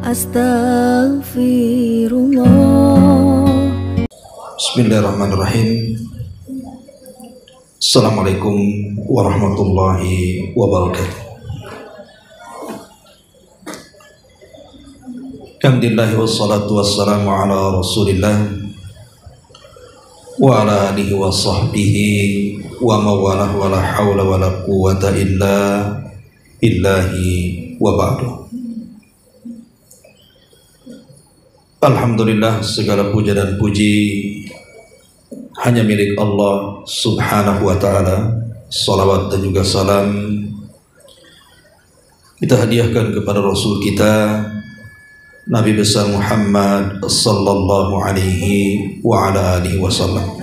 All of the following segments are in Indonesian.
Astaghfirullah. Bismillahirrahmanirrahim. Assalamualaikum warahmatullahi wabarakatuh. Alhamdulillah wassalatu wassalamu ala rasulillah wa ala alihi wa sahbihi wa mawalah wa la hawla wa la quwata illa billahi wa ba'du. Alhamdulillah, segala puja dan puji hanya milik Allah subhanahu wa ta'ala. Salawat dan juga salam kita hadiahkan kepada Rasul kita Nabi besar Muhammad sallallahu alaihi wa ala alihi wasallam.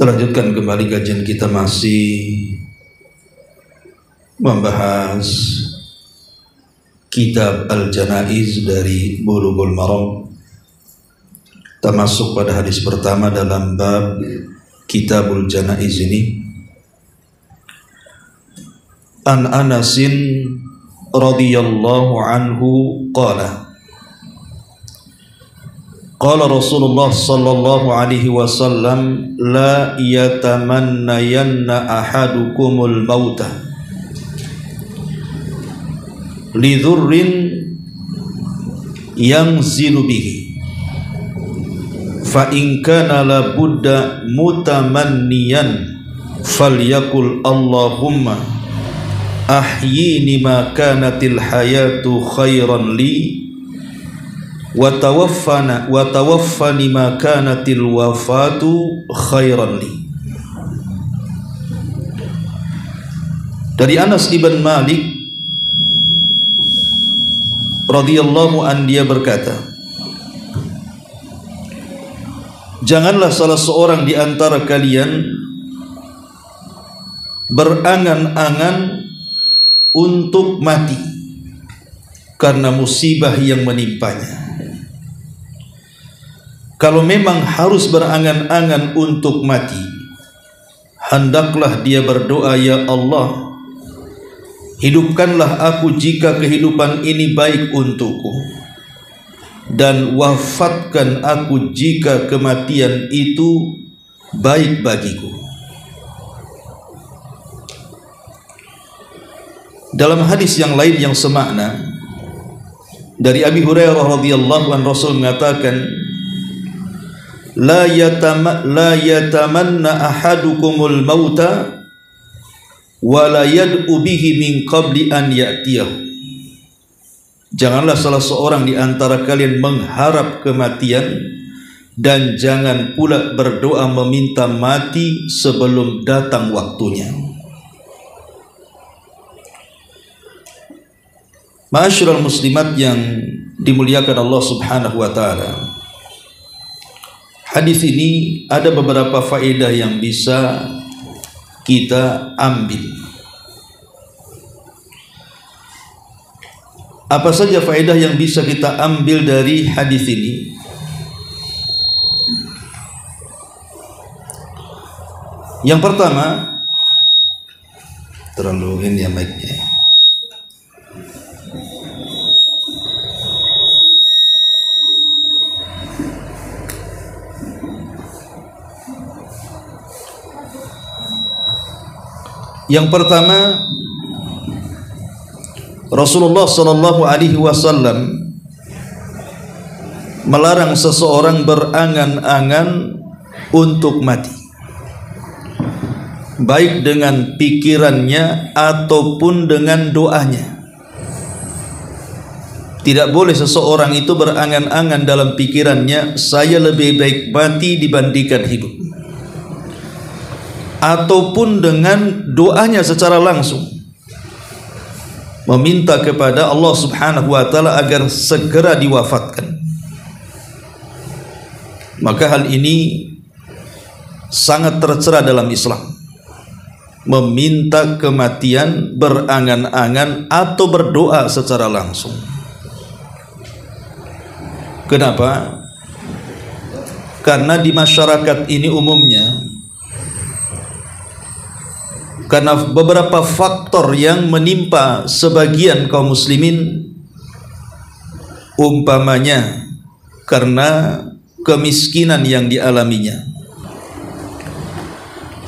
Terlanjutkan kembali kajian kita, masih membahas Kitab Al-Janaiz dari Bulughul Maram. Kita masuk pada hadis pertama dalam bab Kitabul Janaiz ini. An Anasin radhiyallahu anhu qala qala Rasulullah sallallahu alaihi wasallam la yatamannayanna ahadukumul mauta lidhurrin yanzilu bihi fa in kana la budda mutamanniyan falyakul Allahumma ahyini ma kanatil hayatu khairan li wa tawaffani ma kanatil wafatu khairan li. Dari Anas ibn Malik radhiyallahu an, dia berkata, janganlah salah seorang di antara kalian berangan-angan untuk mati karena musibah yang menimpanya. Kalau memang harus berangan-angan untuk mati, hendaklah dia berdoa, ya Allah, hidupkanlah aku jika kehidupan ini baik untukku, dan wafatkan aku jika kematian itu baik bagiku. Dalam hadis yang lain yang semakna dari Abi Hurairah radhiyallahu anhu, Rasul mengatakan, la yatamanna ahadukumul mauta wa la yad'u bihi min qabli an ya'tiyahu. Janganlah salah seorang di antara kalian mengharap kematian, dan jangan pula berdoa meminta mati sebelum datang waktunya. Ma'asyiral muslimat yang dimuliakan Allah subhanahu wa ta'ala, hadis ini ada beberapa faedah yang bisa kita ambil. Apa saja faedah yang bisa kita ambil dari hadis ini? Yang pertama, terlalu ini ya mic-nya. Yang pertama, Rasulullah sallallahu alaihi wasallam melarang seseorang berangan-angan untuk mati, baik dengan pikirannya ataupun dengan doanya. Tidak boleh seseorang itu berangan-angan dalam pikirannya, saya lebih baik mati dibandingkan hidup, ataupun dengan doanya secara langsung, meminta kepada Allah subhanahu wa ta'ala agar segera diwafatkan. Maka hal ini sangat tercela dalam Islam, meminta kematian, berangan-angan atau berdoa secara langsung. Kenapa? Karena di masyarakat ini umumnya karena beberapa faktor yang menimpa sebagian kaum muslimin, umpamanya karena kemiskinan yang dialaminya,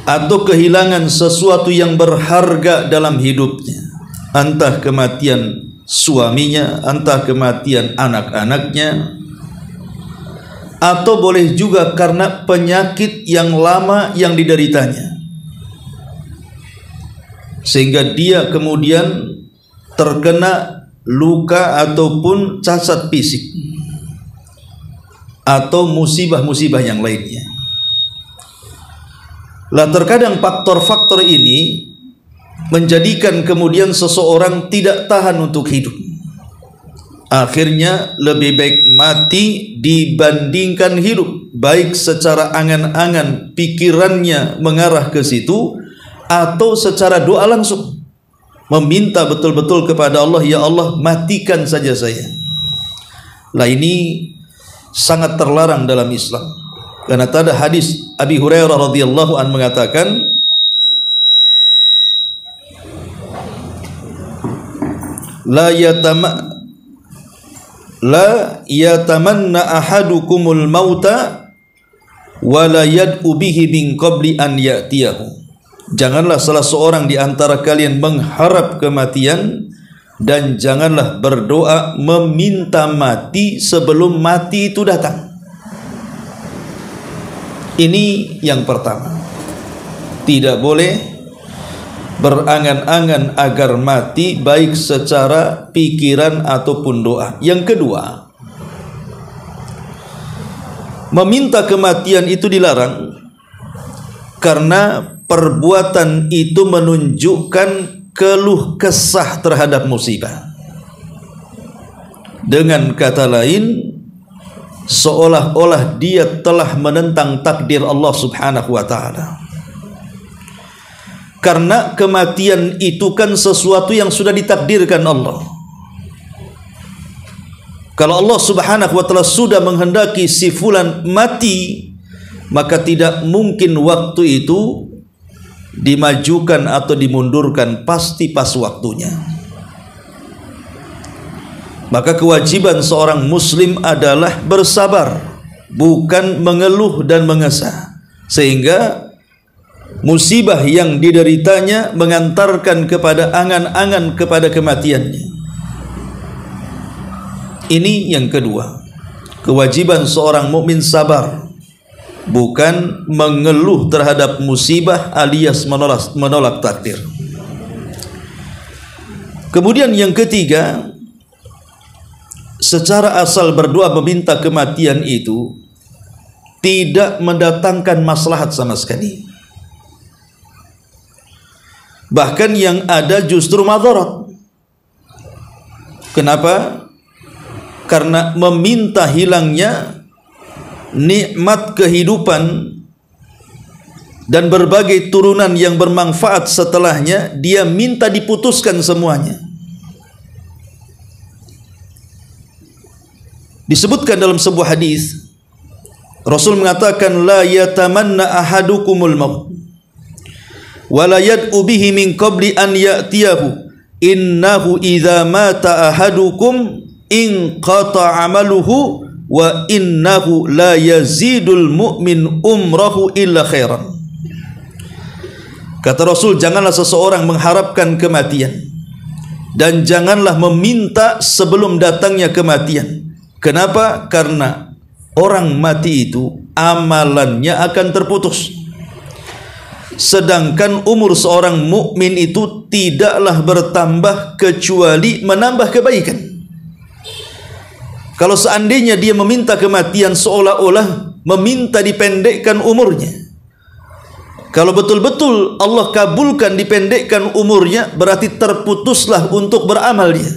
atau kehilangan sesuatu yang berharga dalam hidupnya, entah kematian suaminya, entah kematian anak-anaknya, atau boleh juga karena penyakit yang lama yang dideritanya, sehingga dia kemudian terkena luka ataupun cacat fisik atau musibah-musibah yang lainnya. Lah terkadang faktor-faktor ini menjadikan kemudian seseorang tidak tahan untuk hidup. Akhirnya lebih baik mati dibandingkan hidup, baik secara angan-angan pikirannya mengarah ke situ, atau secara doa langsung meminta betul-betul kepada Allah, ya Allah matikan saja saya. Lah ini sangat terlarang dalam Islam, karena ada hadis Abi Hurairah radhiyallahu anhu mengatakan, la yatamanna ahadukumul mauta wa la yad'u bihi min qabli an ya'tiyahu. Janganlah salah seorang di antara kalian mengharap kematian, dan janganlah berdoa meminta mati sebelum mati itu datang. Ini yang pertama. Tidak boleh berangan-angan agar mati, baik secara pikiran ataupun doa. Yang kedua, meminta kematian itu dilarang karena perbuatan itu menunjukkan keluh kesah terhadap musibah. Dengan kata lain, seolah-olah dia telah menentang takdir Allah Subhanahu wa ta'ala. Karena kematian itu kan sesuatu yang sudah ditakdirkan Allah. Kalau Allah Subhanahu wa ta'ala sudah menghendaki si fulan mati, maka tidak mungkin waktu itu dimajukan atau dimundurkan, pasti pas waktunya. Maka kewajiban seorang muslim adalah bersabar, bukan mengeluh dan mengesah, sehingga musibah yang dideritanya mengantarkan kepada angan-angan kepada kematiannya. Ini yang kedua. Kewajiban seorang mukmin sabar, bukan mengeluh terhadap musibah alias menolak takdir. Kemudian yang ketiga, secara asal berdoa meminta kematian itu tidak mendatangkan maslahat sama sekali. Bahkan yang ada justru madarat. Kenapa? Karena meminta hilangnya nikmat kehidupan dan berbagai turunan yang bermanfaat setelahnya, dia minta diputuskan semuanya. Disebutkan dalam sebuah hadis, Rasul mengatakan, la yatamanna ahadukumul maut wa la yad'u bihi min qabli an ya'tiyahu, innahu idza mata ahadukum in qata amaluhu wa innahu la yazidul mu'min umrahu illa khairan. Kata Rasul, janganlah seseorang mengharapkan kematian, dan janganlah meminta sebelum datangnya kematian. Kenapa? Karena orang mati itu amalannya akan terputus, sedangkan umur seorang mukmin itu tidaklah bertambah kecuali menambah kebaikan. Kalau seandainya dia meminta kematian, seolah-olah meminta dipendekkan umurnya. Kalau betul-betul Allah kabulkan dipendekkan umurnya, berarti terputuslah untuk beramal dia.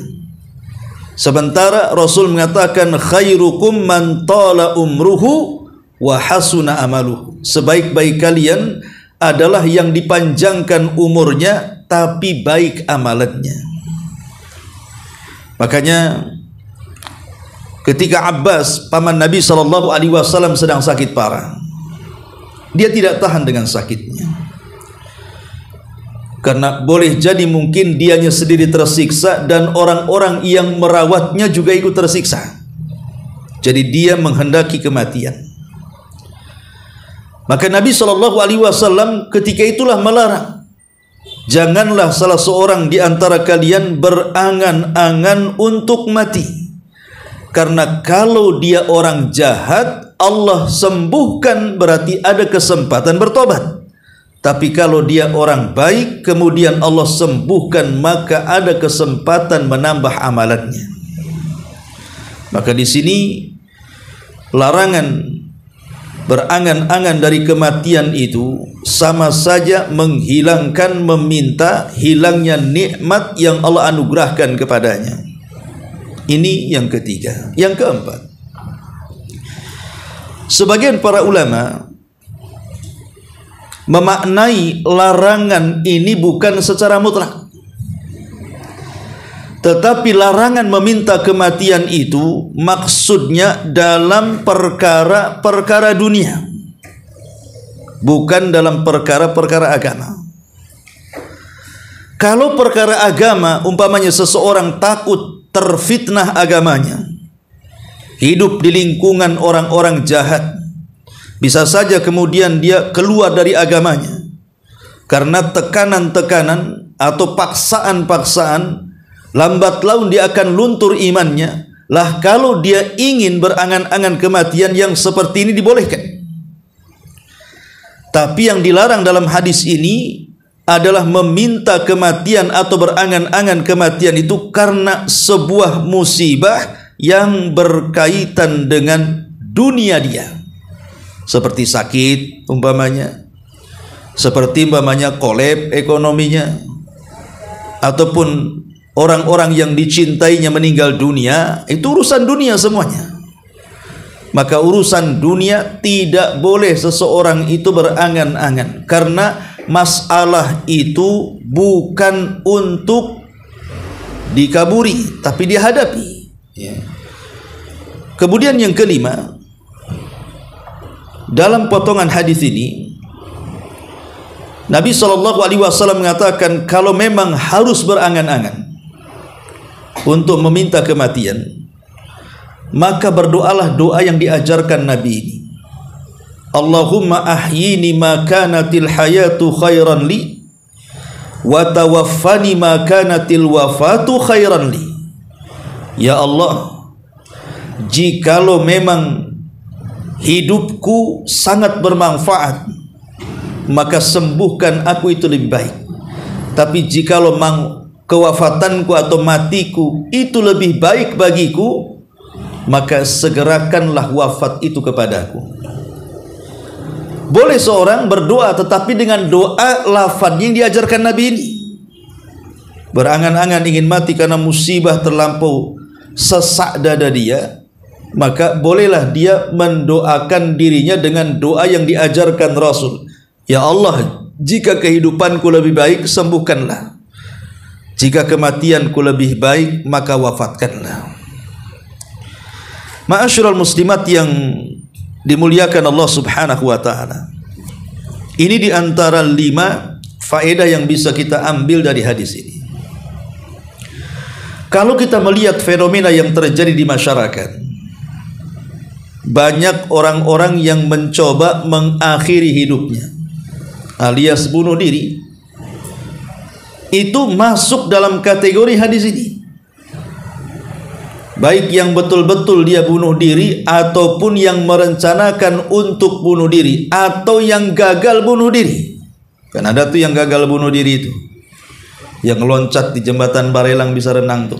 Sementara Rasul mengatakan, khairukum man tala umruhu wa hasuna amaluhu. Sebaik-baik kalian adalah yang dipanjangkan umurnya tapi baik amalannya. Makanya ketika Abbas paman Nabi SAW sedang sakit parah, dia tidak tahan dengan sakitnya. Karena boleh jadi mungkin dianya sendiri tersiksa dan orang-orang yang merawatnya juga ikut tersiksa. Jadi dia menghendaki kematian. Maka Nabi SAW ketika itulah melarang, janganlah salah seorang di antara kalian berangan-angan untuk mati. Karena kalau dia orang jahat, Allah sembuhkan berarti ada kesempatan bertobat. Tapi kalau dia orang baik, kemudian Allah sembuhkan, maka ada kesempatan menambah amalannya. Maka di sini larangan berangan-angan dari kematian itu sama saja menghilangkan, meminta hilangnya nikmat yang Allah anugerahkan kepadanya. Ini yang ketiga. Yang keempat, sebagian para ulama memaknai larangan ini bukan secara mutlak, tetapi larangan meminta kematian itu maksudnya dalam perkara-perkara dunia, bukan dalam perkara-perkara agama. Kalau perkara agama, umpamanya seseorang takut terfitnah agamanya, hidup di lingkungan orang-orang jahat, bisa saja kemudian dia keluar dari agamanya karena tekanan-tekanan atau paksaan-paksaan, lambat laun dia akan luntur imannya. Lah kalau dia ingin berangan-angan kematian yang seperti ini dibolehkan. Tapi yang dilarang dalam hadis ini adalah meminta kematian atau berangan-angan kematian itu karena sebuah musibah yang berkaitan dengan dunia dia. Seperti sakit umpamanya, seperti umpamanya kolab ekonominya, ataupun orang-orang yang dicintainya meninggal dunia, itu urusan dunia semuanya. Maka urusan dunia tidak boleh seseorang itu berangan-angan, karena masalah itu bukan untuk dikaburi tapi dihadapi. Kemudian yang kelima, dalam potongan hadis ini Nabi SAW mengatakan kalau memang harus berangan-angan untuk meminta kematian, maka berdoalah doa yang diajarkan Nabi ini. Allahumma ahyini ma kanatil hayatu khairan li wa tawaffani ma kanatil wafatu khairan li. Ya Allah, jikalau memang hidupku sangat bermanfaat, maka sembuhkan aku itu lebih baik. Tapi jikalau kewafatanku atau matiku itu lebih baik bagiku, maka segerakanlah wafat itu kepadaku. Boleh seorang berdoa tetapi dengan doa lafaz yang diajarkan Nabi ini. Berangan-angan ingin mati karena musibah terlampau sesak dada dia, maka bolehlah dia mendoakan dirinya dengan doa yang diajarkan Rasul. Ya Allah, jika kehidupanku lebih baik, sembuhkanlah. Jika kematianku lebih baik, maka wafatkanlah. Ma'asyiral muslimat yang dimuliakan Allah Subhanahu wa ta'ala, ini diantara 5 faedah yang bisa kita ambil dari hadis ini. Kalau kita melihat fenomena yang terjadi di masyarakat, banyak orang-orang yang mencoba mengakhiri hidupnya alias bunuh diri. Itu masuk dalam kategori hadis ini, baik yang betul-betul dia bunuh diri, ataupun yang merencanakan untuk bunuh diri, atau yang gagal bunuh diri. Kan ada tuh yang gagal bunuh diri itu, yang loncat di jembatan Barelang bisa renang tuh,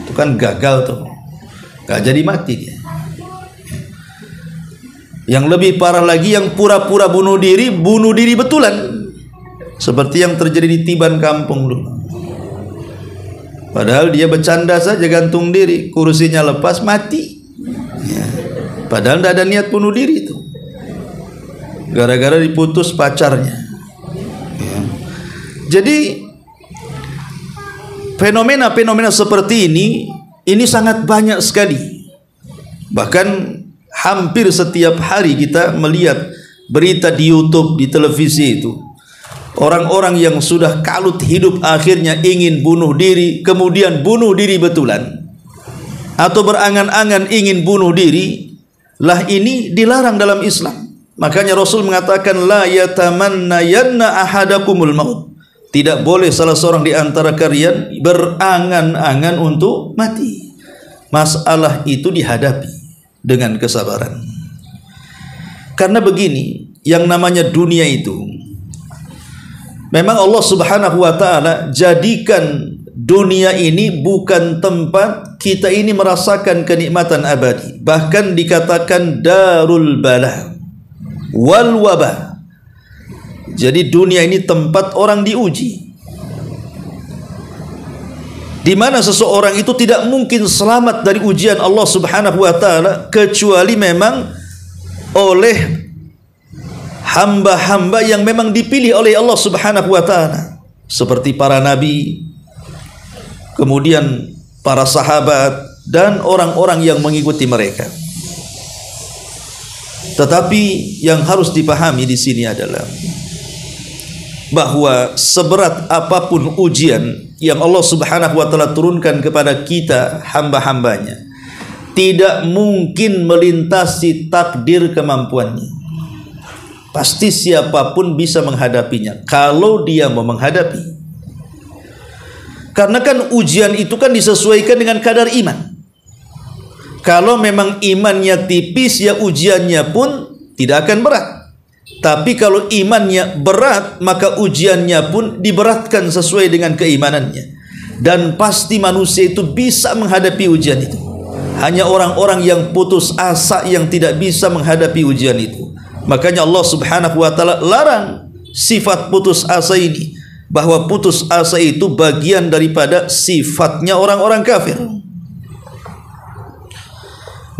itu kan gagal tuh, gak jadi mati dia. Yang lebih parah lagi yang pura-pura bunuh diri betulan, seperti yang terjadi di Tiban Kampung dulu. Padahal dia bercanda saja gantung diri, kursinya lepas mati ya. Padahal tidak ada niat bunuh diri itu, gara-gara diputus pacarnya ya. Jadi fenomena-fenomena seperti ini sangat banyak sekali. Bahkan hampir setiap hari kita melihat berita di YouTube, di televisi itu, Orang-orang yang sudah kalut hidup akhirnya ingin bunuh diri, kemudian bunuh diri betulan, atau berangan-angan ingin bunuh diri, lah ini dilarang dalam Islam. Makanya Rasul mengatakan la yatamannayanna ahadakumul maut. Tidak boleh salah seorang di antara kalian berangan-angan untuk mati. Masalah itu dihadapi dengan kesabaran. Karena begini, yang namanya dunia itu memang Allah Subhanahu wa taala jadikan dunia ini bukan tempat kita ini merasakan kenikmatan abadi. Bahkan dikatakan darul bala wal wabah. Jadi dunia ini tempat orang diuji, di mana seseorang itu tidak mungkin selamat dari ujian Allah Subhanahu wa taala kecuali memang oleh hamba-hamba yang memang dipilih oleh Allah Subhanahu wa taala, seperti para nabi, kemudian para sahabat dan orang-orang yang mengikuti mereka. Tetapi yang harus dipahami di sini adalah bahwa seberat apapun ujian yang Allah Subhanahu wa taala turunkan kepada kita hamba-hambanya, tidak mungkin melintasi takdir kemampuannya. Pasti siapapun bisa menghadapinya kalau dia mau menghadapi. Karena kan ujian itu kan disesuaikan dengan kadar iman. Kalau memang imannya tipis, ya ujiannya pun tidak akan berat. Tapi kalau imannya berat, maka ujiannya pun diberatkan sesuai dengan keimanannya. Dan pasti manusia itu bisa menghadapi ujian itu. Hanya orang-orang yang putus asa yang tidak bisa menghadapi ujian itu. Makanya Allah Subhanahu wa taala larang sifat putus asa ini, bahwa putus asa itu bagian daripada sifatnya orang-orang kafir.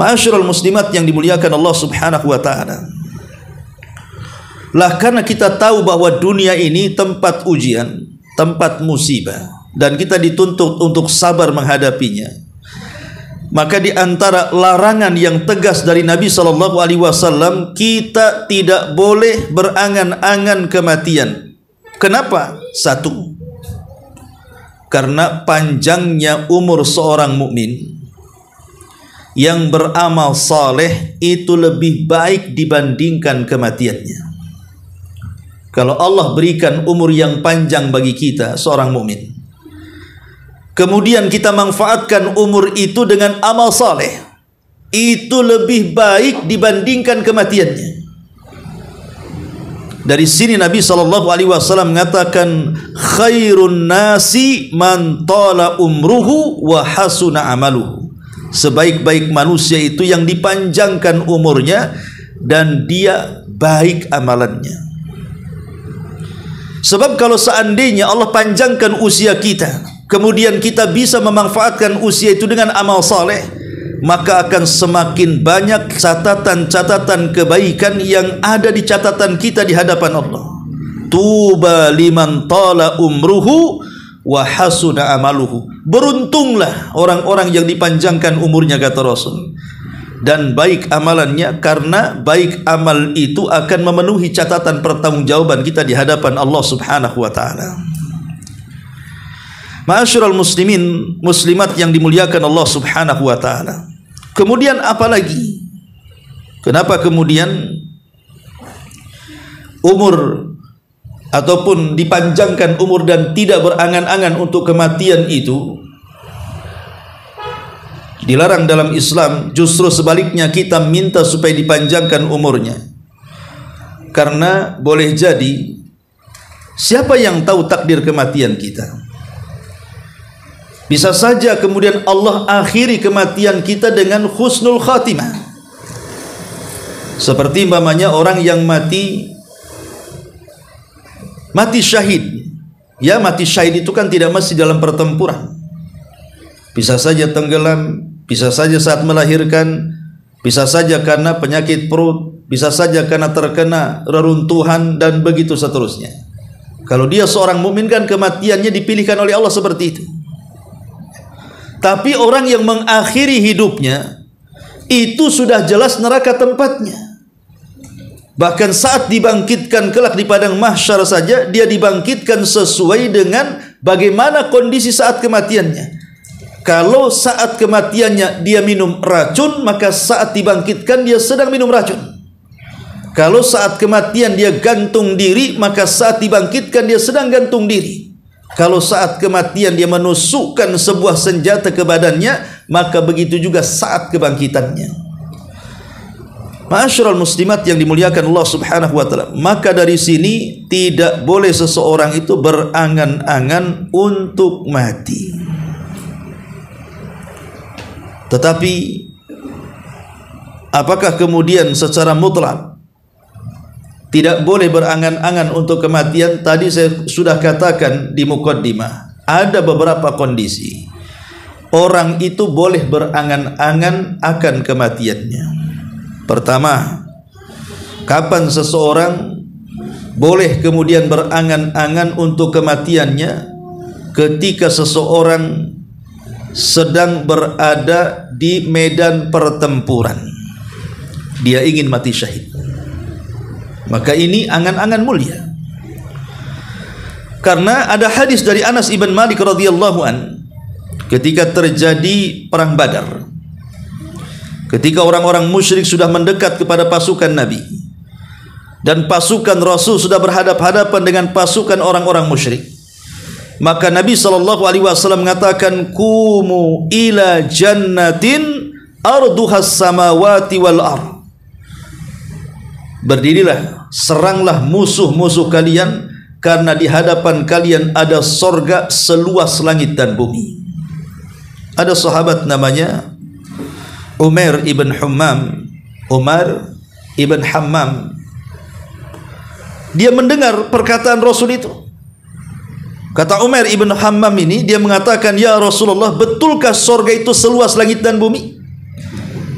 Ma'asyiral muslimat yang dimuliakan Allah Subhanahu wa taala. Lah karena kita tahu bahwa dunia ini tempat ujian, tempat musibah, dan kita dituntut untuk sabar menghadapinya, maka di antara larangan yang tegas dari Nabi SAW, kita tidak boleh berangan-angan kematian. Kenapa? Satu, karena panjangnya umur seorang mukmin yang beramal saleh itu lebih baik dibandingkan kematiannya. Kalau Allah berikan umur yang panjang bagi kita seorang mukmin, kemudian kita manfaatkan umur itu dengan amal saleh, itu lebih baik dibandingkan kematiannya. Dari sini Nabi SAW mengatakan, khairun nasi man tala umruhu wa hasuna amaluhu. Sebaik-baik manusia itu yang dipanjangkan umurnya dan dia baik amalannya. Sebab kalau seandainya Allah panjangkan usia kita, kemudian kita bisa memanfaatkan usia itu dengan amal saleh, maka akan semakin banyak catatan-catatan kebaikan yang ada di catatan kita di hadapan Allah. Tuba liman tala umruhu wa hasuna amaluhu. Beruntunglah orang-orang yang dipanjangkan umurnya, kata Rasul, dan baik amalannya, karena baik amal itu akan memenuhi catatan pertanggungjawaban kita di hadapan Allah Subhanahu wa taala. Ma'asyiral muslimin muslimat yang dimuliakan Allah Subhanahu wa taala. Kemudian apa lagi? Kenapa kemudian umur ataupun dipanjangkan umur dan tidak berangan-angan untuk kematian itu dilarang dalam Islam? Justru sebaliknya, kita minta supaya dipanjangkan umurnya. Karena boleh jadi, siapa yang tahu takdir kematian kita? Bisa saja kemudian Allah akhiri kematian kita dengan husnul khatimah. Seperti umpamanya orang yang mati syahid. Ya, mati syahid itu kan tidak mesti dalam pertempuran. Bisa saja tenggelam, bisa saja saat melahirkan, bisa saja karena penyakit perut, bisa saja karena terkena reruntuhan, dan begitu seterusnya. Kalau dia seorang mukmin kan kematiannya dipilihkan oleh Allah seperti itu. Tapi orang yang mengakhiri hidupnya itu sudah jelas neraka tempatnya. Bahkan saat dibangkitkan kelak di padang mahsyar saja, dia dibangkitkan sesuai dengan bagaimana kondisi saat kematiannya. Kalau saat kematiannya dia minum racun, maka saat dibangkitkan dia sedang minum racun. Kalau saat kematian dia gantung diri, maka saat dibangkitkan dia sedang gantung diri. Kalau saat kematian dia menusukkan sebuah senjata ke badannya, maka begitu juga saat kebangkitannya. Ma'asyiral muslimat yang dimuliakan Allah Subhanahu wa taala, maka dari sini tidak boleh seseorang itu berangan-angan untuk mati. Tetapi apakah kemudian secara mutlak tidak boleh berangan-angan untuk kematian? Tadi saya sudah katakan di muqaddimah, ada beberapa kondisi orang itu boleh berangan-angan akan kematiannya. Pertama, kapan seseorang boleh kemudian berangan-angan untuk kematiannya? Ketika seseorang sedang berada di medan pertempuran, dia ingin mati syahid, maka ini angan-angan mulia. Karena ada hadis dari Anas ibn Malik radhiyallahu an, ketika terjadi perang Badar, ketika orang-orang musyrik sudah mendekat kepada pasukan Nabi dan pasukan Rasul sudah berhadap-hadapan dengan pasukan orang-orang musyrik, maka Nabi SAW mengatakan, kumu ila jannatin arduhas samawati wal ard. Berdirilah, seranglah musuh-musuh kalian, karena di hadapan kalian ada sorga seluas langit dan bumi. Ada sahabat namanya Umar ibn Hammam. Umar ibn Hammam, dia mendengar perkataan Rasul itu. Kata Umar ibn Hammam ini, dia mengatakan, ya Rasulullah, betulkah sorga itu seluas langit dan bumi?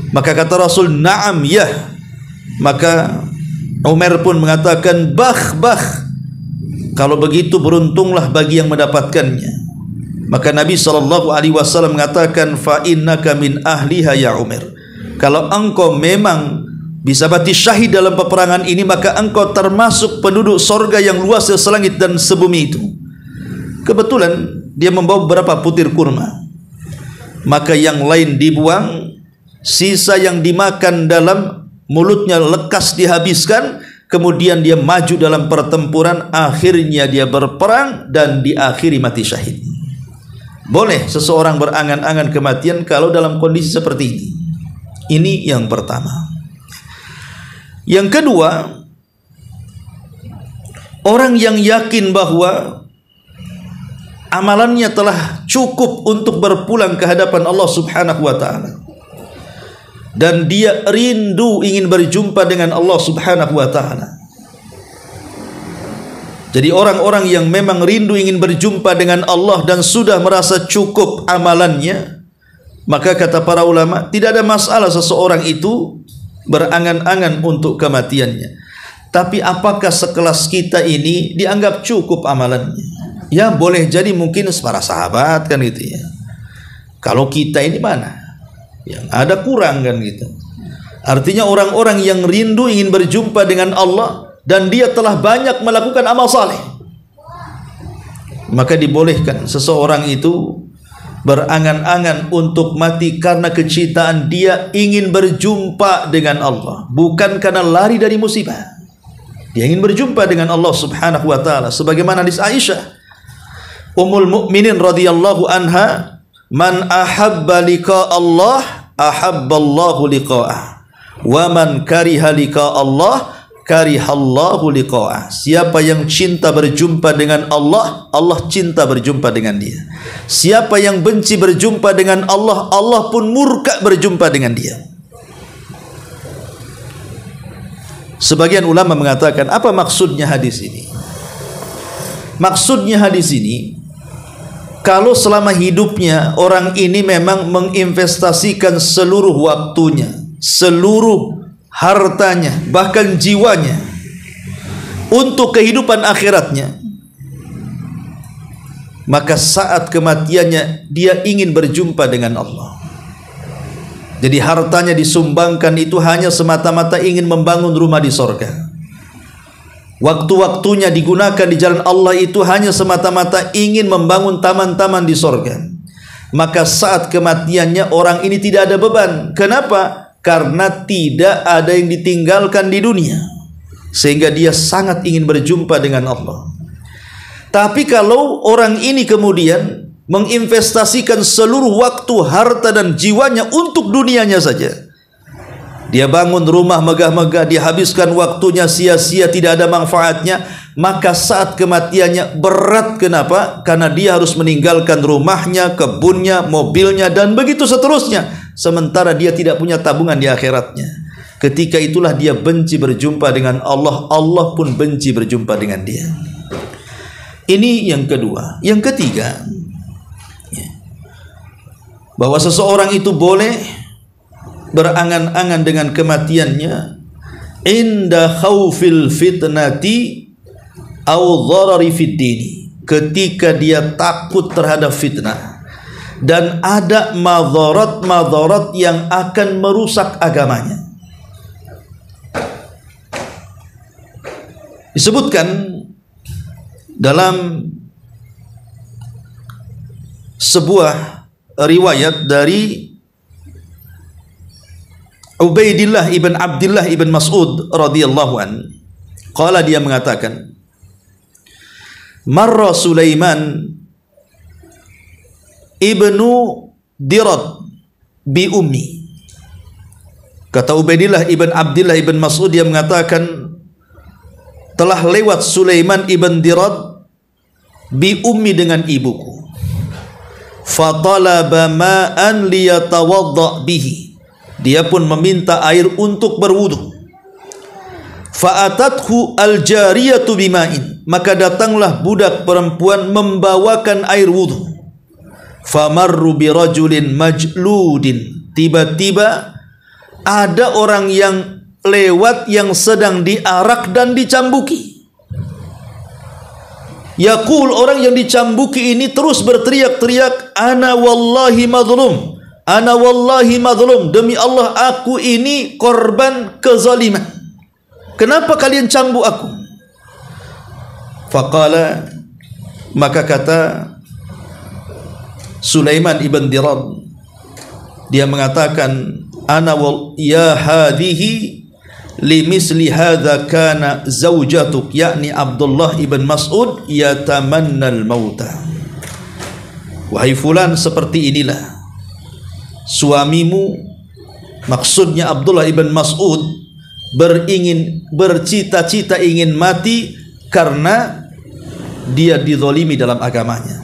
Maka kata Rasul, na'am, ya. Maka Umar pun mengatakan, bah, kalau begitu beruntunglah bagi yang mendapatkannya. Maka Nabi SAW mengatakan, fa innaka min ahliha ya Umar. Kalau engkau memang bisa mati syahid dalam peperangan ini, maka engkau termasuk penduduk sorga yang luas selangit dan sebumi itu. Kebetulan dia membawa beberapa putir kurma, maka yang lain dibuang, sisa yang dimakan dalam mulutnya lekas dihabiskan. Kemudian dia maju dalam pertempuran, akhirnya dia berperang dan diakhiri mati syahid. Boleh seseorang berangan-angan kematian kalau dalam kondisi seperti ini. Ini yang pertama. Yang kedua, orang yang yakin bahwa amalannya telah cukup untuk berpulang ke hadapan Allah Subhanahu wa taala, dan dia rindu ingin berjumpa dengan Allah Subhanahu wa taala. Jadi orang-orang yang memang rindu ingin berjumpa dengan Allah dan sudah merasa cukup amalannya, maka kata para ulama, tidak ada masalah seseorang itu berangan-angan untuk kematiannya. Tapi apakah sekelas kita ini dianggap cukup amalannya? Ya boleh jadi mungkin para sahabat kan gitu ya. Kalau kita ini mana? Yang ada kurang kan gitu. Artinya orang-orang yang rindu ingin berjumpa dengan Allah dan dia telah banyak melakukan amal saleh, maka dibolehkan seseorang itu berangan-angan untuk mati karena kecintaan dia ingin berjumpa dengan Allah, bukan karena lari dari musibah. Dia ingin berjumpa dengan Allah Subhanahu wa taala, sebagaimana hadis Aisyah Ummul Mukminin radhiyallahu anha, man ahabba liqa Allah ahabballahu liqa'ah, wa man kariha liqa Allah karihallahu liqa'ah. Siapa yang cinta berjumpa dengan Allah, Allah cinta berjumpa dengan dia. Siapa yang benci berjumpa dengan Allah, Allah pun murka berjumpa dengan dia. Sebagian ulama mengatakan, apa maksudnya hadis ini? Maksudnya hadis ini, kalau selama hidupnya orang ini memang menginvestasikan seluruh waktunya, seluruh hartanya, bahkan jiwanya untuk kehidupan akhiratnya, maka saat kematiannya dia ingin berjumpa dengan Allah. Jadi hartanya disumbangkan itu hanya semata-mata ingin membangun rumah di sorga. Waktu-waktunya digunakan di jalan Allah itu hanya semata-mata ingin membangun taman-taman di sorga. Maka saat kematiannya orang ini tidak ada beban. Kenapa? Karena tidak ada yang ditinggalkan di dunia, sehingga dia sangat ingin berjumpa dengan Allah. Tapi kalau orang ini kemudian menginvestasikan seluruh waktu, harta dan jiwanya untuk dunianya saja, dia bangun rumah megah-megah, dia habiskan waktunya sia-sia, tidak ada manfaatnya, maka saat kematiannya berat. Kenapa? Karena dia harus meninggalkan rumahnya, kebunnya, mobilnya, dan begitu seterusnya. Sementara dia tidak punya tabungan di akhiratnya. Ketika itulah dia benci berjumpa dengan Allah, Allah pun benci berjumpa dengan dia. Ini yang kedua. Yang ketiga, bahwa seseorang itu boleh berangan-angan dengan kematiannya inda khaufil fitnati au dharari fid dini, ketika dia takut terhadap fitnah dan ada madharat-madharat yang akan merusak agamanya. Disebutkan dalam sebuah riwayat dari Ubaidillah ibn Abdullah ibn Mas'ud radhiyallahu an, qala, dia mengatakan, marra Sulaiman ibnu Dirad bi ummi. Kata Ubaidillah ibn Abdullah ibn Mas'ud, dia mengatakan, telah lewat Sulaiman ibn Dirad bi ummi, dengan ibuku. Fatalaba ma'an liyatawadda bihi, dia pun meminta air untuk berwudu. Fa'atathu al-jariyatu bima'in, maka datanglah budak perempuan membawakan air wudu. Famarru birajulin majludin, tiba-tiba ada orang yang lewat yang sedang diarak dan dicambuki. Yaqul, orang yang dicambuki ini terus berteriak-teriak, ana wallahi madhlum, ana wallahi madhlum, demi Allah aku ini korban kezaliman. Kenapa kalian cambuk aku? Faqala, maka kata Sulaiman ibn Dirad, dia mengatakan, ana wal ya hadhihi limisli hadza kana zaujatuk, yakni Abdullah ibn Mas'ud, yatamannal mauta. Wahai fulan, seperti inilah suamimu, maksudnya Abdullah ibn Mas'ud, bercita-cita ingin mati karena dia dizalimi dalam agamanya.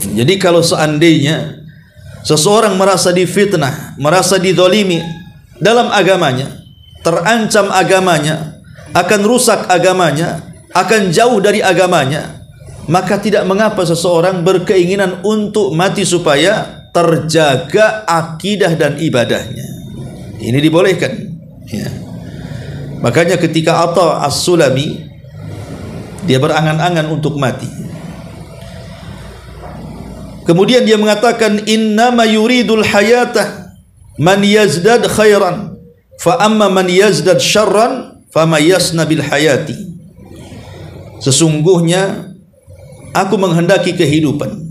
Jadi kalau seandainya seseorang merasa difitnah, merasa dizalimi dalam agamanya, terancam agamanya, akan rusak agamanya, akan jauh dari agamanya, maka tidak mengapa seseorang berkeinginan untuk mati supaya terjaga akidah dan ibadahnya. Ini dibolehkan, ya. Makanya ketika Atha As-Sulami, dia berangan-angan untuk mati, kemudian dia mengatakan, innama yuridul hayata man yazdad khairan, fa amma man yazdad syarran fama yasna bil hayati. Sesungguhnya aku menghendaki kehidupan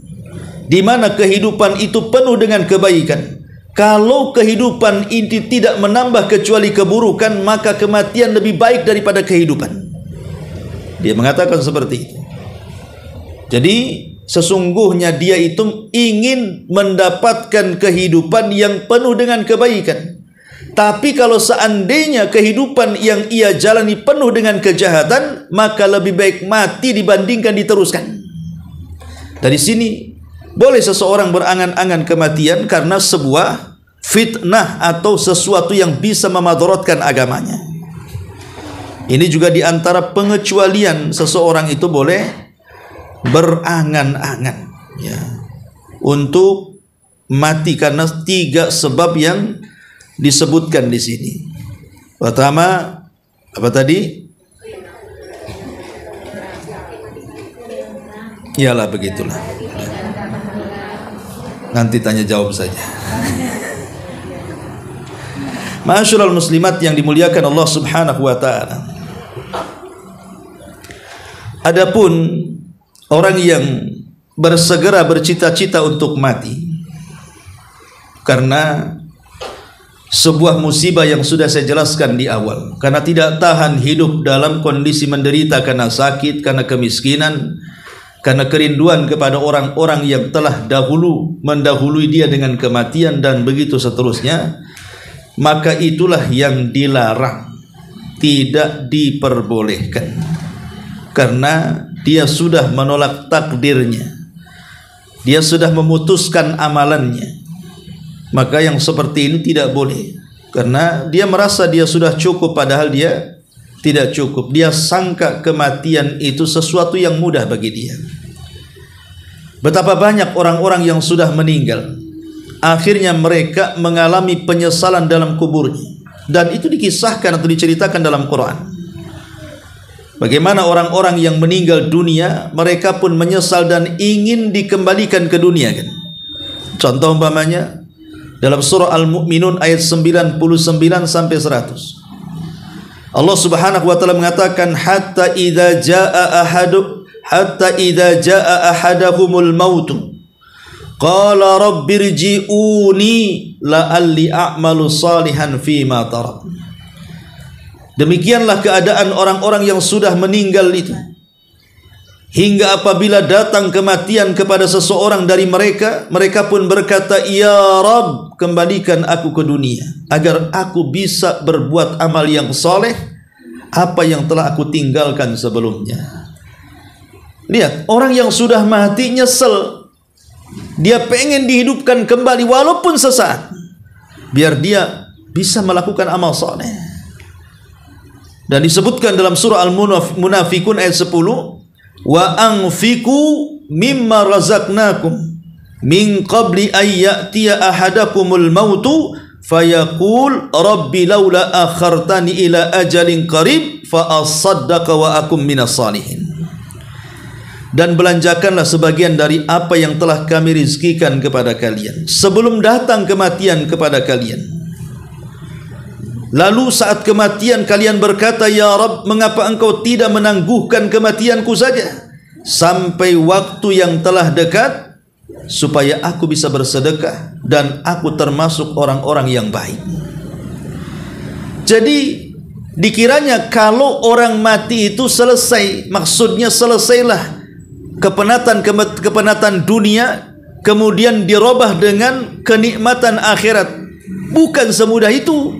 di mana kehidupan itu penuh dengan kebaikan. Kalau kehidupan ini tidak menambah kecuali keburukan, maka kematian lebih baik daripada kehidupan. Dia mengatakan seperti itu. Jadi sesungguhnya dia itu ingin mendapatkan kehidupan yang penuh dengan kebaikan. Tapi kalau seandainya kehidupan yang ia jalani penuh dengan kejahatan, maka lebih baik mati dibandingkan diteruskan. Dari sini boleh seseorang berangan-angan kematian karena sebuah fitnah atau sesuatu yang bisa memadaratkan agamanya. Ini juga diantara pengecualian seseorang itu boleh berangan-angan, ya, untuk mati karena 3 sebab yang disebutkan di sini. Pertama, apa tadi? Iyalah, begitulah. Nanti tanya jawab saja. Ma'asyiral muslimat yang dimuliakan Allah Subhanahu wa taala. Adapun orang yang bersegera bercita-cita untuk mati karena sebuah musibah yang sudah saya jelaskan di awal, karena tidak tahan hidup dalam kondisi menderita karena sakit, karena kemiskinan, karena kerinduan kepada orang-orang yang telah mendahului dia dengan kematian dan begitu seterusnya, maka itulah yang dilarang, tidak diperbolehkan, karena dia sudah menolak takdirnya, dia sudah memutuskan amalannya. Maka yang seperti ini tidak boleh, karena dia merasa dia sudah cukup padahal dia tidak cukup. Dia sangka kematian itu sesuatu yang mudah bagi dia. Betapa banyak orang-orang yang sudah meninggal, akhirnya mereka mengalami penyesalan dalam kuburnya, dan itu dikisahkan atau diceritakan dalam Quran. Bagaimana orang-orang yang meninggal dunia, mereka pun menyesal dan ingin dikembalikan ke dunia kan? Contoh umpamanya dalam surah Al-Mu'minun ayat 99 sampai 100. Allah Subhanahu wa taala mengatakan hatta idza jaa ahadahumul maut qala rabbirji'uni la'alli a'malu salihan fima tarak. Demikianlah keadaan orang-orang yang sudah meninggal itu, hingga apabila datang kematian kepada seseorang dari mereka, mereka pun berkata, "Ya Rabb, kembalikan aku ke dunia agar aku bisa berbuat amal yang soleh apa yang telah aku tinggalkan sebelumnya." Lihat, orang yang sudah mati nyesel, dia pengen dihidupkan kembali walaupun sesaat, biar dia bisa melakukan amal soleh. Dan disebutkan dalam surah Al-Munafikun ayat 10, wa anfiqu mimma razaqnakum min qabli an ya'tiya ahadakumul mautu fayaqul rabbi laula akhartani ila ajalin qarib fa asaddaqa wa akum minas salihin. Dan belanjakanlah sebagian dari apa yang telah kami rizkikan kepada kalian sebelum datang kematian kepada kalian. Lalu saat kematian kalian berkata, "Ya Rabb, mengapa engkau tidak menangguhkan kematianku saja sampai waktu yang telah dekat supaya aku bisa bersedekah dan aku termasuk orang-orang yang baik." Jadi dikiranya kalau orang mati itu selesai, maksudnya selesailah kepenatan dunia, kemudian dirubah dengan kenikmatan akhirat. Bukan semudah itu.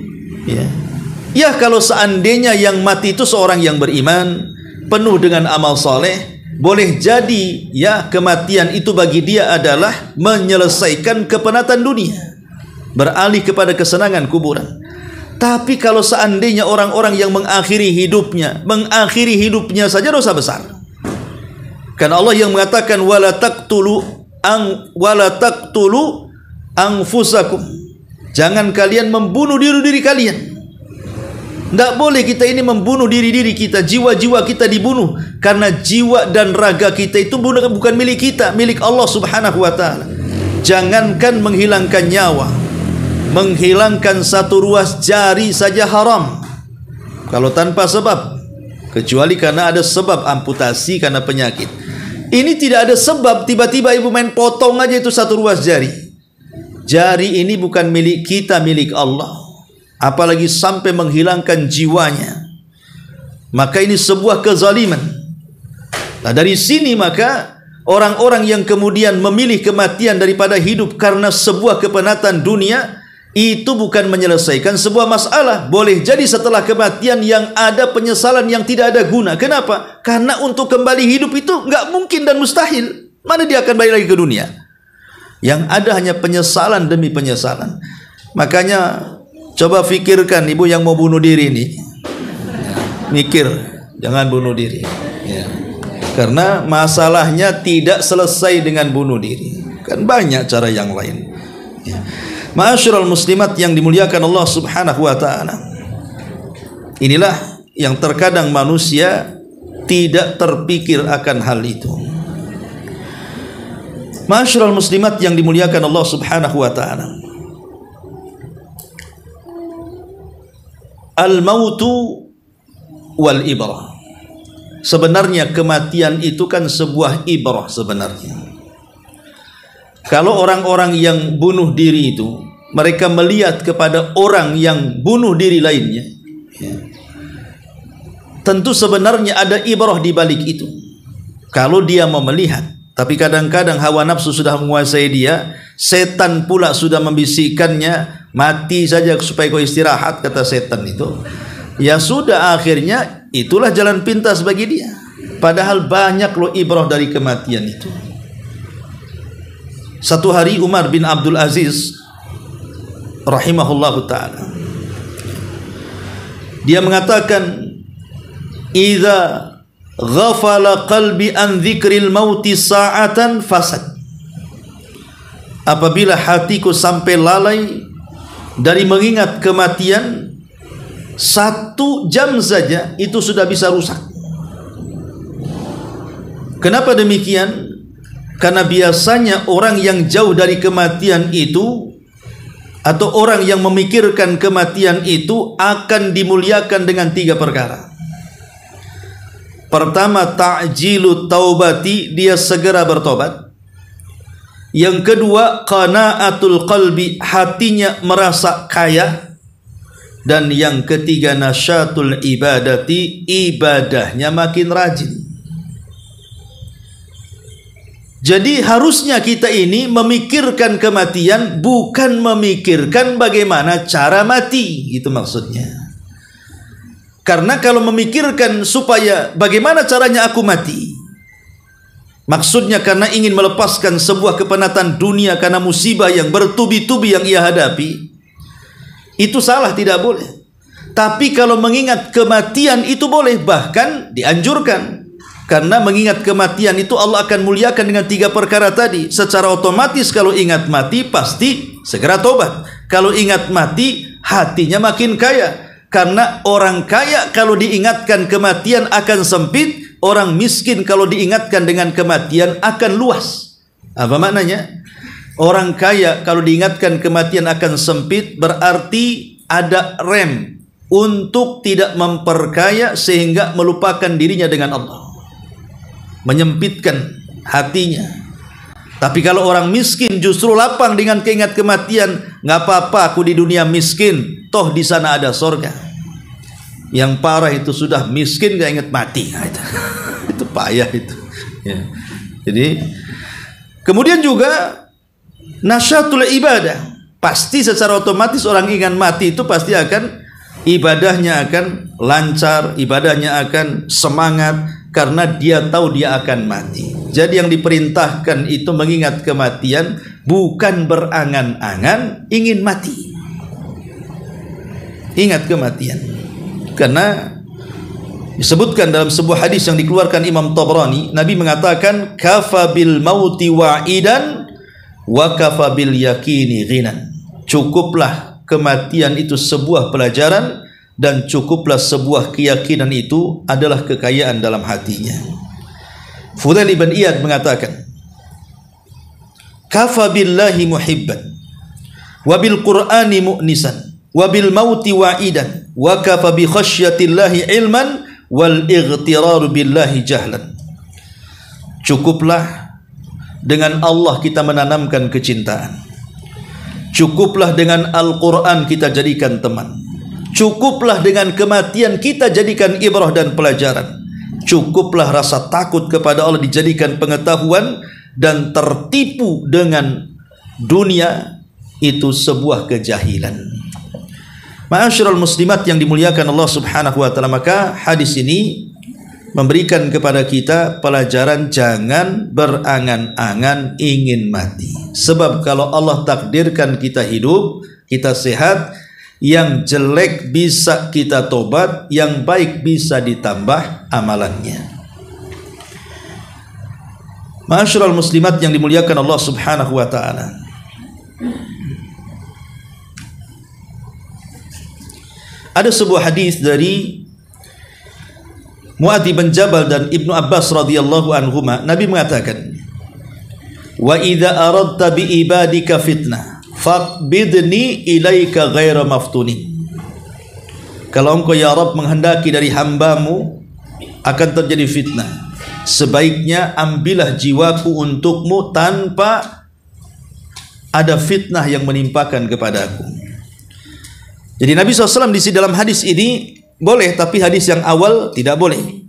Ya, kalau seandainya yang mati itu seorang yang beriman, penuh dengan amal soleh, boleh jadi ya kematian itu bagi dia adalah menyelesaikan kepenatan dunia, beralih kepada kesenangan kuburan. Tapi kalau seandainya orang-orang yang mengakhiri hidupnya saja dosa besar. Karena Allah yang mengatakan wala taqtulu anfusakum, jangan kalian membunuh diri kalian. Tidak boleh kita ini membunuh diri kita, jiwa-jiwa kita dibunuh, karena jiwa dan raga kita itu bukan milik kita, milik Allah Subhanahu wa taala. Jangankan menghilangkan nyawa, menghilangkan satu ruas jari saja haram kalau tanpa sebab, kecuali karena ada sebab amputasi karena penyakit. Ini tidak ada sebab, tiba-tiba ibu main potong aja itu satu ruas jari. Jari ini bukan milik kita, milik Allah. Apalagi sampai menghilangkan jiwanya, maka ini sebuah kezaliman. Nah, dari sini maka orang-orang yang kemudian memilih kematian daripada hidup karena sebuah kepenatan dunia, itu bukan menyelesaikan sebuah masalah. Boleh jadi setelah kematian yang ada penyesalan yang tidak ada guna. Kenapa? Karena untuk kembali hidup itu nggak mungkin dan mustahil. Mana dia akan balik lagi ke dunia? Yang ada hanya penyesalan demi penyesalan. Makanya coba fikirkan ibu yang mau bunuh diri ini, mikir, jangan bunuh diri ya. Karena masalahnya tidak selesai dengan bunuh diri, kan banyak cara yang lain ya. Ma'asyiral muslimat yang dimuliakan Allah Subhanahu wa taala, inilah yang terkadang manusia tidak terpikir akan hal itu. Ma'asyiral muslimat yang dimuliakan Allah Subhanahu wa taala, al-mautu wal ibrah. Sebenarnya kematian itu kan sebuah ibrah sebenarnya. Kalau orang-orang yang bunuh diri itu, mereka melihat kepada orang yang bunuh diri lainnya, ya, tentu sebenarnya ada ibrah di balik itu. Kalau dia mau melihat, tapi kadang-kadang hawa nafsu sudah menguasai dia, setan pula sudah membisikkannya, mati saja supaya kau istirahat, kata setan itu. Ya sudah, akhirnya itulah jalan pintas bagi dia. Padahal banyak loh ibrah dari kematian itu. Satu hari Umar bin Abdul Aziz rahimahullahu ta'ala, dia mengatakan, idza ghafala qalbi an dzikril mauti sa'atan fasad. Apabila hatiku sampai lalai dari mengingat kematian, 1 jam saja itu sudah bisa rusak. Kenapa demikian? Karena biasanya orang yang jauh dari kematian itu, atau orang yang memikirkan kematian itu, akan dimuliakan dengan 3 perkara. Pertama, ta'jilu taubati, dia segera bertobat. Yang kedua, qanaatul qalbi, hatinya merasa kaya. Dan yang ketiga, nasyatul ibadati, ibadahnya makin rajin. Jadi harusnya kita ini memikirkan kematian, bukan memikirkan bagaimana cara mati, gitu maksudnya. Karena kalau memikirkan supaya bagaimana caranya aku mati, maksudnya karena ingin melepaskan sebuah kepenatan dunia karena musibah yang bertubi-tubi yang ia hadapi, itu salah, tidak boleh. Tapi kalau mengingat kematian itu boleh, bahkan dianjurkan. Karena mengingat kematian itu Allah akan muliakan dengan 3 perkara tadi. Secara otomatis kalau ingat mati pasti segera tobat. Kalau ingat mati hatinya makin kaya. Karena orang kaya kalau diingatkan kematian akan sempit, orang miskin kalau diingatkan dengan kematian akan luas. Apa maknanya? Orang kaya kalau diingatkan kematian akan sempit, berarti ada rem untuk tidak memperkaya sehingga melupakan dirinya dengan Allah, menyempitkan hatinya. Tapi kalau orang miskin justru lapang dengan keingat kematian, nggak apa-apa aku di dunia miskin, toh di sana ada sorga. Yang parah itu sudah miskin nggak ingat mati, nah, itu payah itu. Ya. Jadi kemudian juga nasyatul ibadah, pasti secara otomatis orang ingat mati itu pasti akan ibadahnya akan lancar, ibadahnya akan semangat karena dia tahu dia akan mati. Jadi yang diperintahkan itu mengingat kematian, bukan berangan-angan ingin mati. Ingat kematian. Karena disebutkan dalam sebuah hadis yang dikeluarkan Imam Tabrani, Nabi mengatakan, kafa bil mauti wa'idan wa kafa bil yakini ghinan. Cukuplah kematian itu sebuah pelajaran, dan cukuplah sebuah keyakinan itu adalah kekayaan dalam hatinya. Fudail ibn Iyad mengatakan, kafa billahi muhibban wa bil qur'ani mu'nisan wa bil mauti wa'idan wa kafa bi khasyatillahi ilman wal ightiraru billahi jahlan. Cukuplah dengan Allah kita menanamkan kecintaan. Cukuplah dengan Al-Quran kita jadikan teman. Cukuplah dengan kematian kita jadikan ibrah dan pelajaran. Cukuplah rasa takut kepada Allah dijadikan pengetahuan, dan tertipu dengan dunia itu sebuah kejahilan. Ma'asyiral muslimat yang dimuliakan Allah Subhanahu wa taala, maka hadis ini memberikan kepada kita pelajaran jangan berangan-angan ingin mati. Sebab kalau Allah takdirkan kita hidup, kita sehat, yang jelek bisa kita tobat, yang baik bisa ditambah amalannya. Ma'asyiral muslimat yang dimuliakan Allah Subhanahu wa taala, ada sebuah hadis dari Mu'adz bin Jabal dan Ibnu Abbas radhiyallahu anhuma, Nabi mengatakan, wa idza aradta bi ibadika fitnah faqbidni ilaika ghaira maftuni. kalau engkau ya Rabb menghendaki dari hambamu akan terjadi fitnah, sebaiknya ambillah jiwaku untukmu tanpa ada fitnah yang menimpakan kepadaku. Jadi Nabi SAW di dalam hadis ini boleh, tapi hadis yang awal tidak boleh.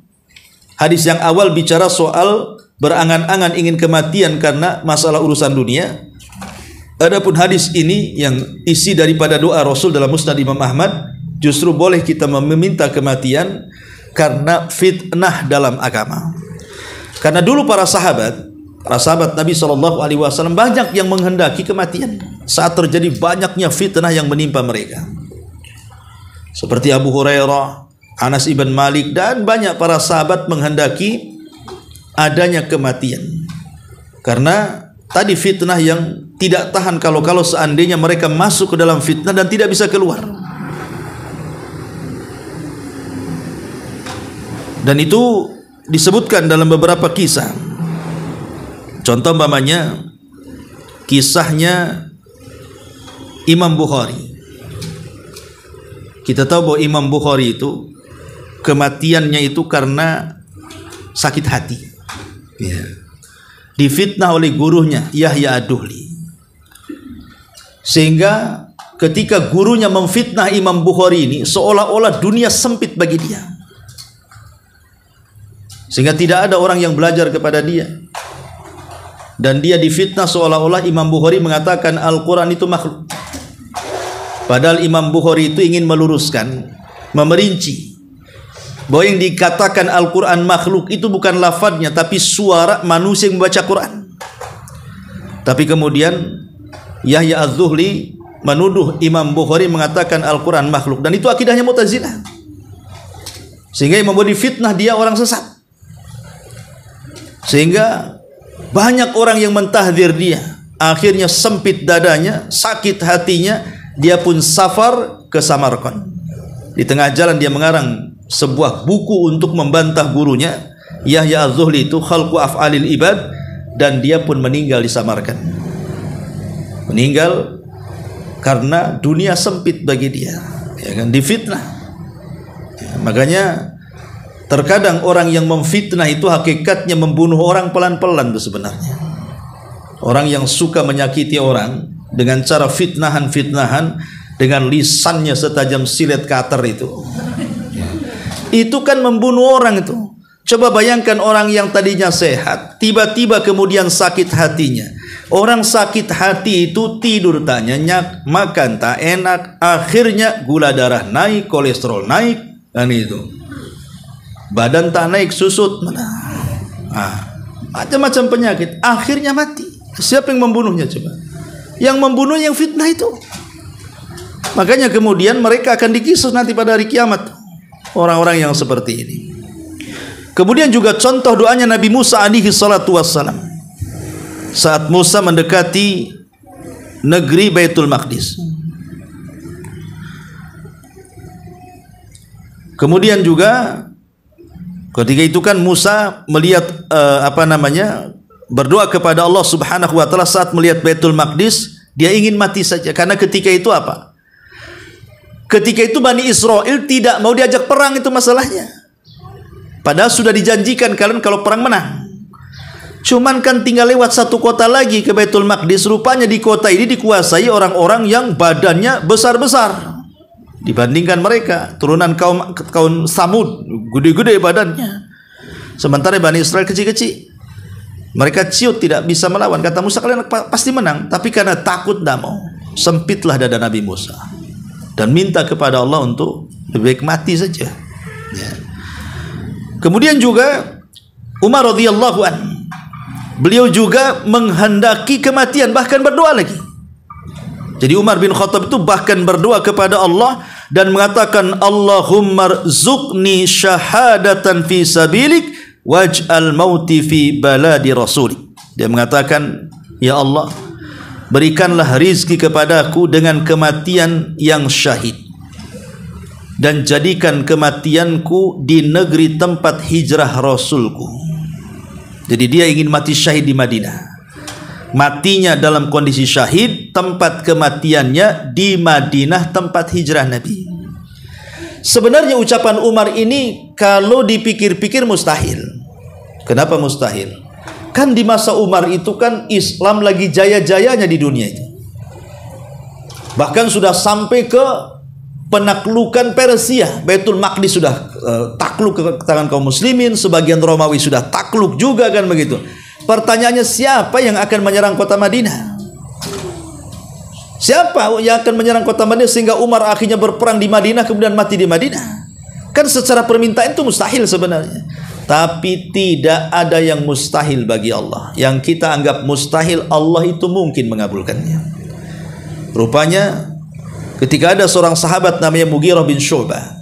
Hadis yang awal bicara soal berangan-angan ingin kematian karena masalah urusan dunia. Adapun hadis ini yang isi daripada doa Rasul dalam Musnad Imam Ahmad, justru boleh kita meminta kematian karena fitnah dalam agama. Karena dulu para sahabat Nabi SAW banyak yang menghendaki kematian saat terjadi banyaknya fitnah yang menimpa mereka. Seperti Abu Hurairah, Anas ibn Malik, dan banyak para sahabat menghendaki adanya kematian karena tadi fitnah yang tidak tahan kalau seandainya mereka masuk ke dalam fitnah dan tidak bisa keluar. Dan itu disebutkan dalam beberapa kisah. Contoh umpamanya kisahnya Imam Bukhari. Kita tahu bahwa Imam Bukhari itu kematiannya itu karena sakit hati. Ya. Difitnah oleh gurunya Yahya Ad-Duhli. Sehingga ketika gurunya memfitnah Imam Bukhari ini, seolah-olah dunia sempit bagi dia. Sehingga tidak ada orang yang belajar kepada dia. Dan dia difitnah seolah-olah Imam Bukhari mengatakan Al-Quran itu makhluk. Padahal Imam Bukhari itu ingin meluruskan, memerinci bahwa yang dikatakan Al-Quran makhluk itu bukan lafadznya, tapi suara manusia yang membaca Quran. Tapi kemudian Yahya Az-Zuhli menuduh Imam Bukhari mengatakan Al-Quran makhluk, dan itu akidahnya Mu'tazilah. Sehingga Imam Bukhari fitnah dia orang sesat. Sehingga banyak orang yang mentahdir dia. Akhirnya sempit dadanya, sakit hatinya, dia pun safar ke Samarkand. Di tengah jalan dia mengarang sebuah buku untuk membantah gurunya Yahya Az-Zuhli itu, Khalqu Af'alil Ibad, dan dia pun meninggal di Samarkand. Meninggal karena dunia sempit bagi dia, ya kan, difitnah. Ya, makanya terkadang orang yang memfitnah itu hakikatnya membunuh orang pelan-pelan itu sebenarnya. Orang yang suka menyakiti orang dengan cara fitnahan dengan lisannya setajam silet cutter itu kan membunuh orang itu. Coba bayangkan orang yang tadinya sehat tiba-tiba kemudian sakit hatinya. Orang sakit hati itu tidur tak nyenyak, makan tak enak, akhirnya gula darah naik, kolesterol naik, dan itu badan tak naik, susut, macam-macam penyakit, akhirnya mati. Siapa yang membunuhnya coba? Yang membunuh yang fitnah itu. Makanya kemudian mereka akan dikisus nanti pada hari kiamat, orang-orang yang seperti ini. Kemudian juga contoh doanya Nabi Musa alaihi salatu wassalam saat Musa mendekati negeri Baitul Maqdis. Kemudian juga ketika itu kan Musa melihat berdoa kepada Allah Subhanahu wa taala saat melihat Baitul Maqdis, dia ingin mati saja karena ketika itu apa? Ketika itu Bani Israel tidak mau diajak perang, itu masalahnya. Padahal sudah dijanjikan kalian kalau perang menang. Cuman kan tinggal lewat satu kota lagi ke Baitul Maqdis. Rupanya di kota ini dikuasai orang-orang yang badannya besar-besar dibandingkan mereka, turunan kaum Samud, gede-gede badannya. Sementara Bani Israel kecil-kecil. Mereka ciut, tidak bisa melawan. Kata Musa, kalian pasti menang. Tapi karena takut tidak mau, sempitlah dada Nabi Musa dan minta kepada Allah untuk lebih baik mati saja. Ya. Kemudian juga Umar radhiyallahu anhu, beliau juga menghendaki kematian, bahkan berdoa lagi. Jadi Umar bin Khattab itu bahkan berdoa kepada Allah dan mengatakan, Allahumma rzuqni syahadatan fi sabilik waj'al mauti fi baladi rasulik. Dia mengatakan, ya Allah, berikanlah rizki kepadaku dengan kematian yang syahid, dan jadikan kematianku di negeri tempat hijrah Rasulku. Jadi dia ingin mati syahid di Madinah. Matinya dalam kondisi syahid, tempat kematiannya di Madinah, tempat hijrah Nabi. Sebenarnya ucapan Umar ini kalau dipikir-pikir mustahil. Kenapa mustahil? Kan di masa Umar itu kan Islam lagi jaya-jayanya di dunia itu. Bahkan sudah sampai ke penaklukan Persia. Baitul Maqdis sudah takluk ke tangan kaum muslimin, sebagian Romawi sudah takluk juga kan begitu. Pertanyaannya, siapa yang akan menyerang kota Madinah? Siapa yang akan menyerang kota Madinah sehingga Umar akhirnya berperang di Madinah kemudian mati di Madinah? Kan secara permintaan itu mustahil sebenarnya. Tapi tidak ada yang mustahil bagi Allah. Yang kita anggap mustahil, Allah itu mungkin mengabulkannya. Rupanya ketika ada seorang sahabat namanya Mughirah bin Syu'bah.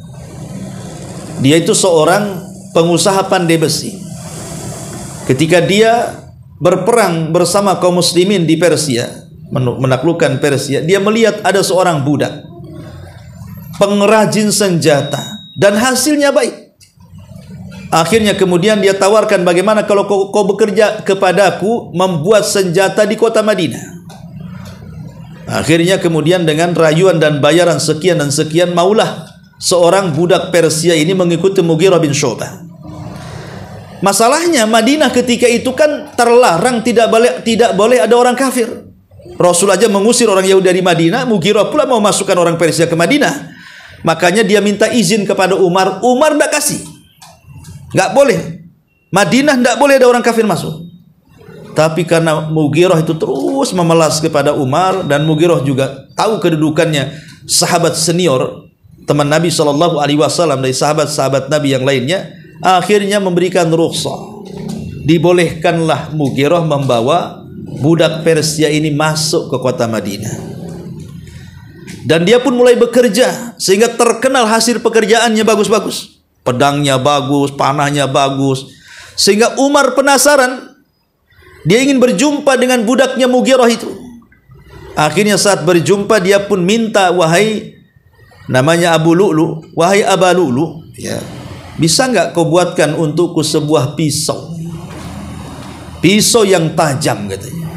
Dia itu seorang pengusaha pandai besi. Ketika dia berperang bersama kaum muslimin di Persia, menaklukkan Persia, dia melihat ada seorang budak pengrajin senjata dan hasilnya baik. Akhirnya kemudian dia tawarkan, bagaimana kalau kau bekerja kepadaku membuat senjata di kota Madinah. Akhirnya kemudian dengan rayuan dan bayaran sekian dan sekian, maulah seorang budak Persia ini mengikuti Mughirah bin Syu'bah. Masalahnya Madinah ketika itu kan terlarang, tidak boleh ada orang kafir. Rasul aja mengusir orang Yahudi dari Madinah, Mughirah pula mau masukkan orang Persia ke Madinah. Makanya dia minta izin kepada Umar. Umar tidak kasih, nggak boleh. Madinah tidak boleh ada orang kafir masuk. Tapi karena Mughirah itu terus memelas kepada Umar, dan Mughirah juga tahu kedudukannya sahabat senior, teman Nabi SAW dari sahabat-sahabat Nabi yang lainnya, akhirnya memberikan rukhsah. Dibolehkanlah Mughirah membawa budak Persia ini masuk ke kota Madinah. Dan dia pun mulai bekerja sehingga terkenal hasil pekerjaannya bagus-bagus. Pedangnya bagus, panahnya bagus. Sehingga Umar penasaran. Dia ingin berjumpa dengan budaknya Mughirah itu. Akhirnya saat berjumpa dia pun minta, wahai, namanya Abu Lu'lu, wahai Aba Lu'lu, ya, bisa nggak kau buatkan untukku sebuah pisau? Pisau yang tajam katanya.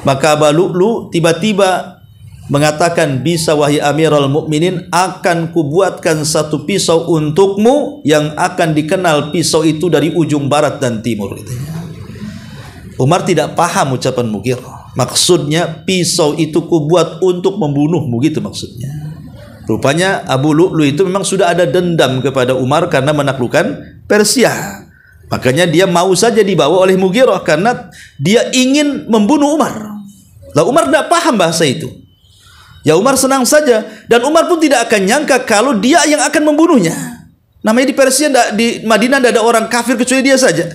Maka Aba Lu'lu tiba-tiba mengatakan, bisa wahai Amirul Mukminin, akan kubuatkan satu pisau untukmu yang akan dikenal pisau itu dari ujung barat dan timur katanya. Umar tidak paham ucapan Mughirah. Maksudnya pisau itu kubuat untuk membunuhmu, gitu maksudnya. Rupanya Abu Lu'lu itu memang sudah ada dendam kepada Umar karena menaklukkan Persia. Makanya dia mau saja dibawa oleh Mughirah karena dia ingin membunuh Umar. Lah Umar tidak paham bahasa itu. Ya Umar senang saja, dan Umar pun tidak akan nyangka kalau dia yang akan membunuhnya. Namanya di Persia, di Madinah tidak ada orang kafir kecuali dia saja.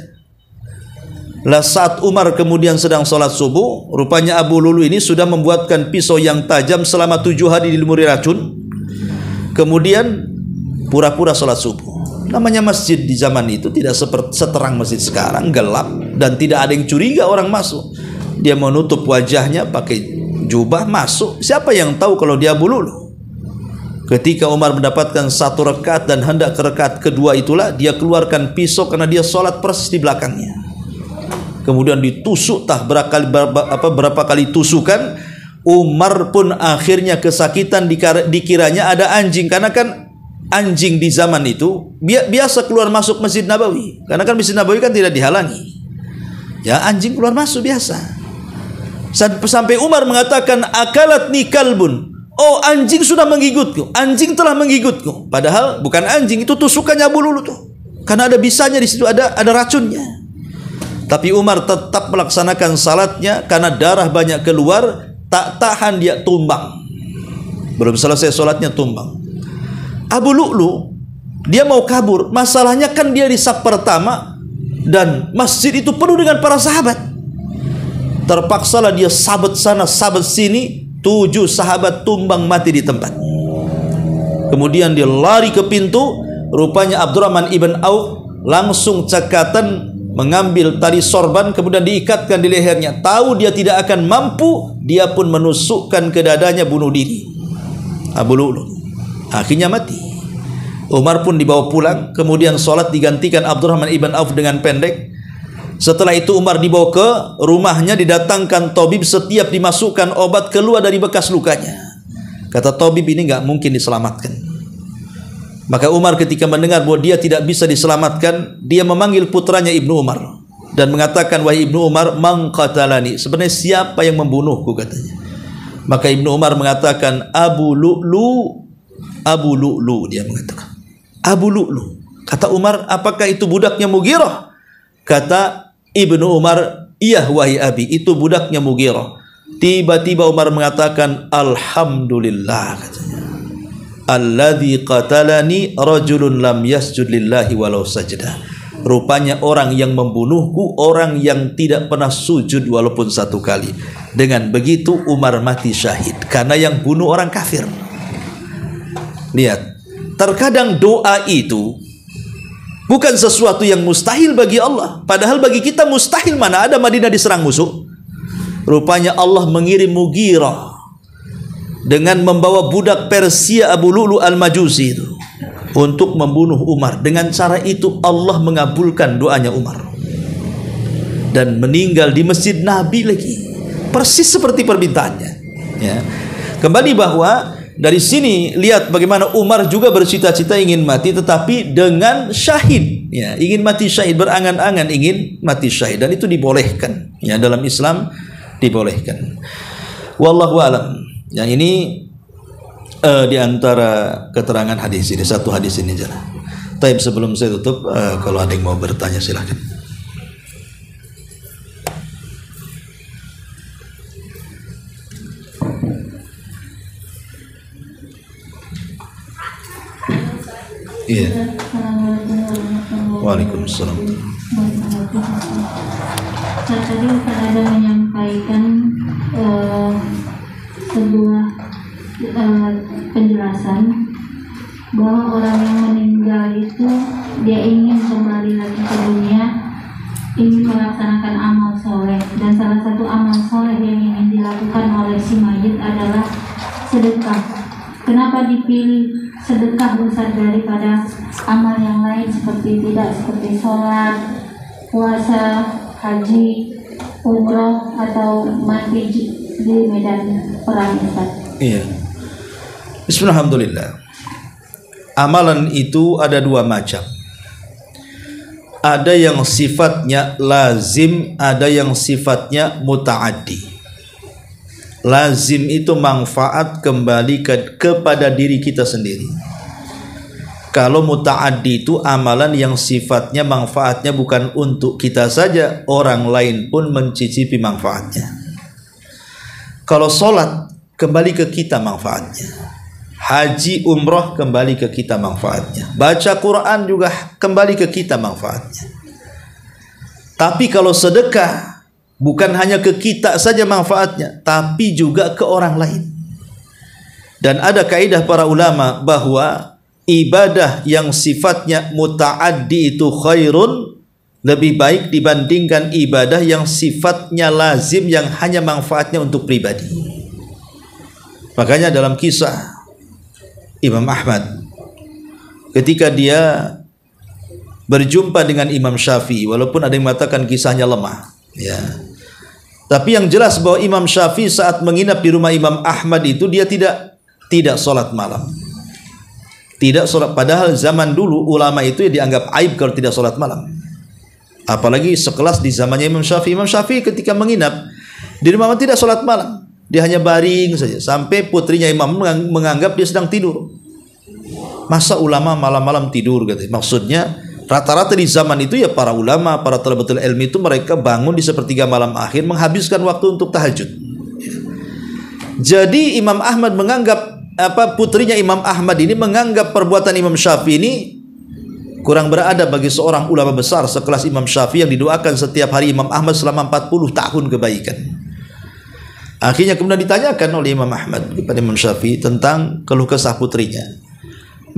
Lah saat Umar kemudian sedang sholat subuh, rupanya Abu Lu'lu ini sudah membuatkan pisau yang tajam selama 7 hari dilumuri racun. Kemudian pura-pura sholat subuh. Namanya masjid di zaman itu tidak seperti seterang masjid sekarang, gelap dan tidak ada yang curiga orang masuk. Dia menutup wajahnya pakai jubah masuk. Siapa yang tahu kalau dia Abu Lu'lu? Ketika Umar mendapatkan 1 rakaat dan hendak ke rakaat kedua itulah dia keluarkan pisau karena dia sholat persis di belakangnya. Kemudian ditusuk berapa kali tusukan. Umar pun akhirnya kesakitan, dikiranya ada anjing, karena kan anjing di zaman itu biasa keluar masuk Masjid Nabawi, karena kan Masjid Nabawi kan tidak dihalangi. Ya, anjing keluar masuk biasa. Sampai Umar mengatakan, akalatni kalbun, oh anjing sudah menggigitku, anjing telah menggigitku. Padahal bukan anjing, itu tusukannya Abu Lu'lu tuh, karena ada bisanya di situ, ada racunnya. Tapi Umar tetap melaksanakan salatnya karena darah banyak keluar, tak tahan dia tumbang. Belum selesai salatnya tumbang. Abu Lu'lu dia mau kabur. Masalahnya kan dia di saf pertama dan masjid itu penuh dengan para sahabat. Terpaksalah dia sabet sana sabet sini, 7 sahabat tumbang mati di tempat. Kemudian dia lari ke pintu. Rupanya Abdurrahman ibn Auf langsung cekatan mengambil tali sorban, kemudian diikatkan di lehernya. Tahu dia tidak akan mampu, dia pun menusukkan ke dadanya, bunuh diri. Abu Lu'lu akhirnya mati. Umar pun dibawa pulang, kemudian sholat digantikan Abdurrahman ibn Auf dengan pendek. Setelah itu Umar dibawa ke rumahnya, didatangkan tabib, setiap dimasukkan obat keluar dari bekas lukanya. Kata tabib, ini nggak mungkin diselamatkan. Maka Umar ketika mendengar bahwa dia tidak bisa diselamatkan, dia memanggil putranya Ibnu Umar dan mengatakan, wahai Ibnu Umar, man qatalani, sebenarnya siapa yang membunuhku, katanya. Maka Ibnu Umar mengatakan, Abu Lu'lu, Abu Lu'lu, dia mengatakan Abu Lu'lu. Kata Umar, apakah itu budaknya Mughirah? Kata Ibnu Umar, iya wahai abi, itu budaknya Mughirah. Tiba-tiba Umar mengatakan, alhamdulillah, katanya, alladzi qatalani rajulun lam yasjud lillahi walau sajdah. Rupanya orang yang membunuhku orang yang tidak pernah sujud walaupun satu kali. Dengan begitu Umar mati syahid, karena yang bunuh orang kafir. Lihat, terkadang doa itu bukan sesuatu yang mustahil bagi Allah. Padahal bagi kita mustahil. Mana ada Madinah diserang musuh. Rupanya Allah mengirim Mughirah dengan membawa budak Persia Abu Lu'lu al-Majusi itu untuk membunuh Umar. Dengan cara itu Allah mengabulkan doanya Umar dan meninggal di masjid Nabi lagi, persis seperti permintaannya, ya. Kembali bahwa dari sini lihat bagaimana Umar juga bercita-cita ingin mati, tetapi dengan syahid, ya, ingin mati syahid, berangan-angan ingin mati syahid, dan itu dibolehkan, ya, dalam Islam dibolehkan. Wallahu alam. Yang ini di antara keterangan hadis ini, satu hadis ini saja. Tapi sebelum saya tutup, kalau ada yang mau bertanya silahkan. Iya. Waalaikumsalam. Tadi Ustaz ada menyampaikan sebuah penjelasan bahwa orang yang meninggal itu dia ingin kembali lagi ke dunia, ingin melaksanakan amal soleh, dan salah satu amal soleh yang ingin dilakukan oleh si mayit adalah sedekah. Kenapa dipilih sedekah Ustaz daripada amal yang lain seperti sholat, puasa, haji, umroh, atau mati di medan perang, Ustaz? Iya. Bismillahirrahmanirrahim. Amalan itu ada dua macam. Ada yang sifatnya lazim, ada yang sifatnya muta'addi. Lazim itu manfaat kembali kepada diri kita sendiri. Kalau muta'addi itu amalan yang sifatnya manfaatnya bukan untuk kita saja, orang lain pun mencicipi manfaatnya. Kalau sholat, kembali ke kita manfaatnya. Haji, umroh, kembali ke kita manfaatnya. Baca Quran juga kembali ke kita manfaatnya. Tapi kalau sedekah, bukan hanya ke kita saja manfaatnya, tapi juga ke orang lain. Dan ada kaidah para ulama bahwa ibadah yang sifatnya muta'addi itu khairun, lebih baik dibandingkan ibadah yang sifatnya lazim, yang hanya manfaatnya untuk pribadi. Makanya dalam kisah Imam Ahmad, ketika dia berjumpa dengan Imam Syafi'i, walaupun ada yang mengatakan kisahnya lemah, ya, tapi yang jelas bahwa Imam Syafi'i saat menginap di rumah Imam Ahmad itu dia tidak sholat malam, tidak sholat. Padahal zaman dulu ulama itu dianggap aib kalau tidak sholat malam. Apalagi sekelas di zamannya Imam Syafi'i. Imam Syafi'i ketika menginap di rumah tidak sholat malam, dia hanya baring saja, sampai putrinya Imam menganggap dia sedang tidur. Masa ulama malam-malam tidur, gitu. Maksudnya rata-rata di zaman itu ya para ulama, para talabatul ilmi itu mereka bangun di sepertiga malam akhir, menghabiskan waktu untuk tahajud. Jadi Imam Ahmad menganggap, putrinya Imam Ahmad ini menganggap perbuatan Imam Syafi'i ini kurang beradab bagi seorang ulama besar sekelas Imam Syafi'i yang didoakan setiap hari Imam Ahmad selama 40 tahun kebaikan. Akhirnya kemudian ditanyakan oleh Imam Ahmad kepada Imam Syafi'i tentang keluh kesah putrinya.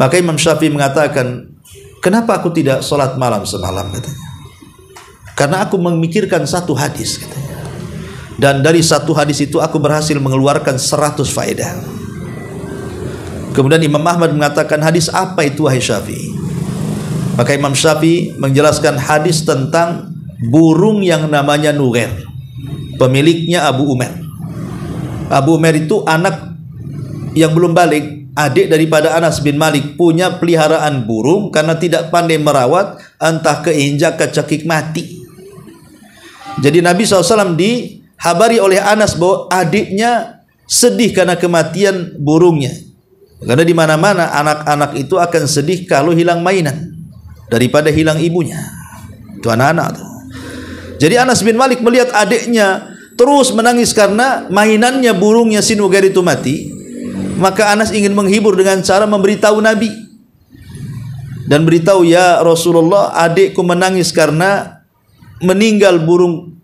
Maka Imam Syafi'i mengatakan, kenapa aku tidak sholat malam semalam, katanya. Karena aku memikirkan satu hadis, katanya. Dan dari satu hadis itu aku berhasil mengeluarkan 100 faedah. Kemudian Imam Ahmad mengatakan, hadis apa itu wahai Syafi'i? Maka Imam Syafi'i menjelaskan hadis tentang burung yang namanya Nughair, pemiliknya Abu Umair. Abu Umair itu anak yang belum balik, adik daripada Anas bin Malik, punya peliharaan burung karena tidak pandai merawat, entah keinjak kecekik mati. Jadi Nabi SAW dihabari oleh Anas bahwa adiknya sedih karena kematian burungnya. Karena di mana-mana anak-anak itu akan sedih kalau hilang mainan daripada hilang ibunya. Itu anak-anak tuh. Jadi Anas bin Malik melihat adiknya terus menangis karena mainannya burungnya si Nugair itu mati. Maka Anas ingin menghibur dengan cara memberitahu Nabi dan beritahu, ya Rasulullah, adikku menangis karena meninggal burung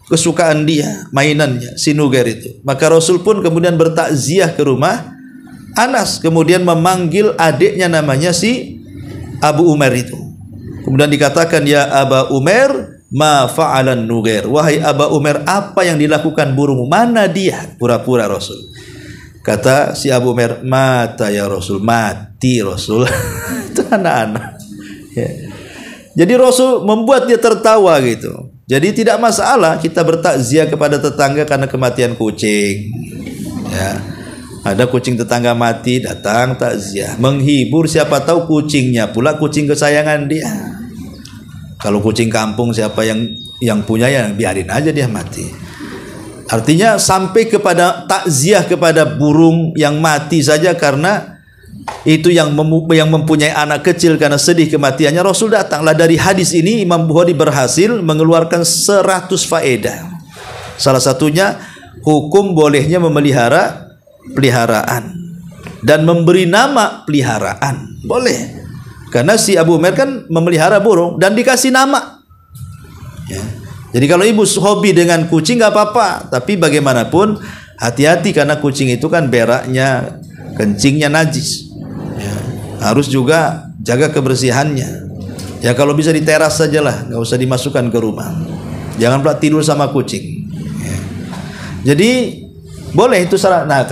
kesukaan dia, mainannya si Nugair itu. Maka Rasul pun kemudian bertakziah ke rumah Anas, kemudian memanggil adiknya namanya si Abu Umair itu. Kemudian dikatakan, ya Aba Umair, ma fa'alan Nugair, wahai Aba Umair, apa yang dilakukan burung, mana dia? Pura-pura Rasul. Kata si Abu Umair, mata ya Rasul, mati Rasul. Itu anak-anak ya. Jadi Rasul membuat dia tertawa gitu. Jadi tidak masalah kita bertakziah kepada tetangga karena kematian kucing ya. Ada kucing tetangga mati, datang takziah, menghibur, siapa tahu kucingnya pula kucing kesayangan dia. Kalau kucing kampung siapa yang punya, ya biarin aja dia mati. Artinya sampai kepada takziah kepada burung yang mati saja karena itu yang mempunyai anak kecil karena sedih kematiannya, Rasul datanglah. Dari hadis ini Imam Bukhari berhasil mengeluarkan 100 faedah. Salah satunya hukum bolehnya memelihara peliharaan dan memberi nama peliharaan. Boleh. Karena si Abu Umair kan memelihara burung dan dikasih nama. Ya. Jadi kalau ibu hobi dengan kucing nggak apa-apa, tapi bagaimanapun hati-hati karena kucing itu kan beraknya, kencingnya najis. Ya. Harus juga jaga kebersihannya. Ya kalau bisa di teras sajalah, nggak usah dimasukkan ke rumah. Jangan pula tidur sama kucing. Ya. Jadi boleh itu salah. Nah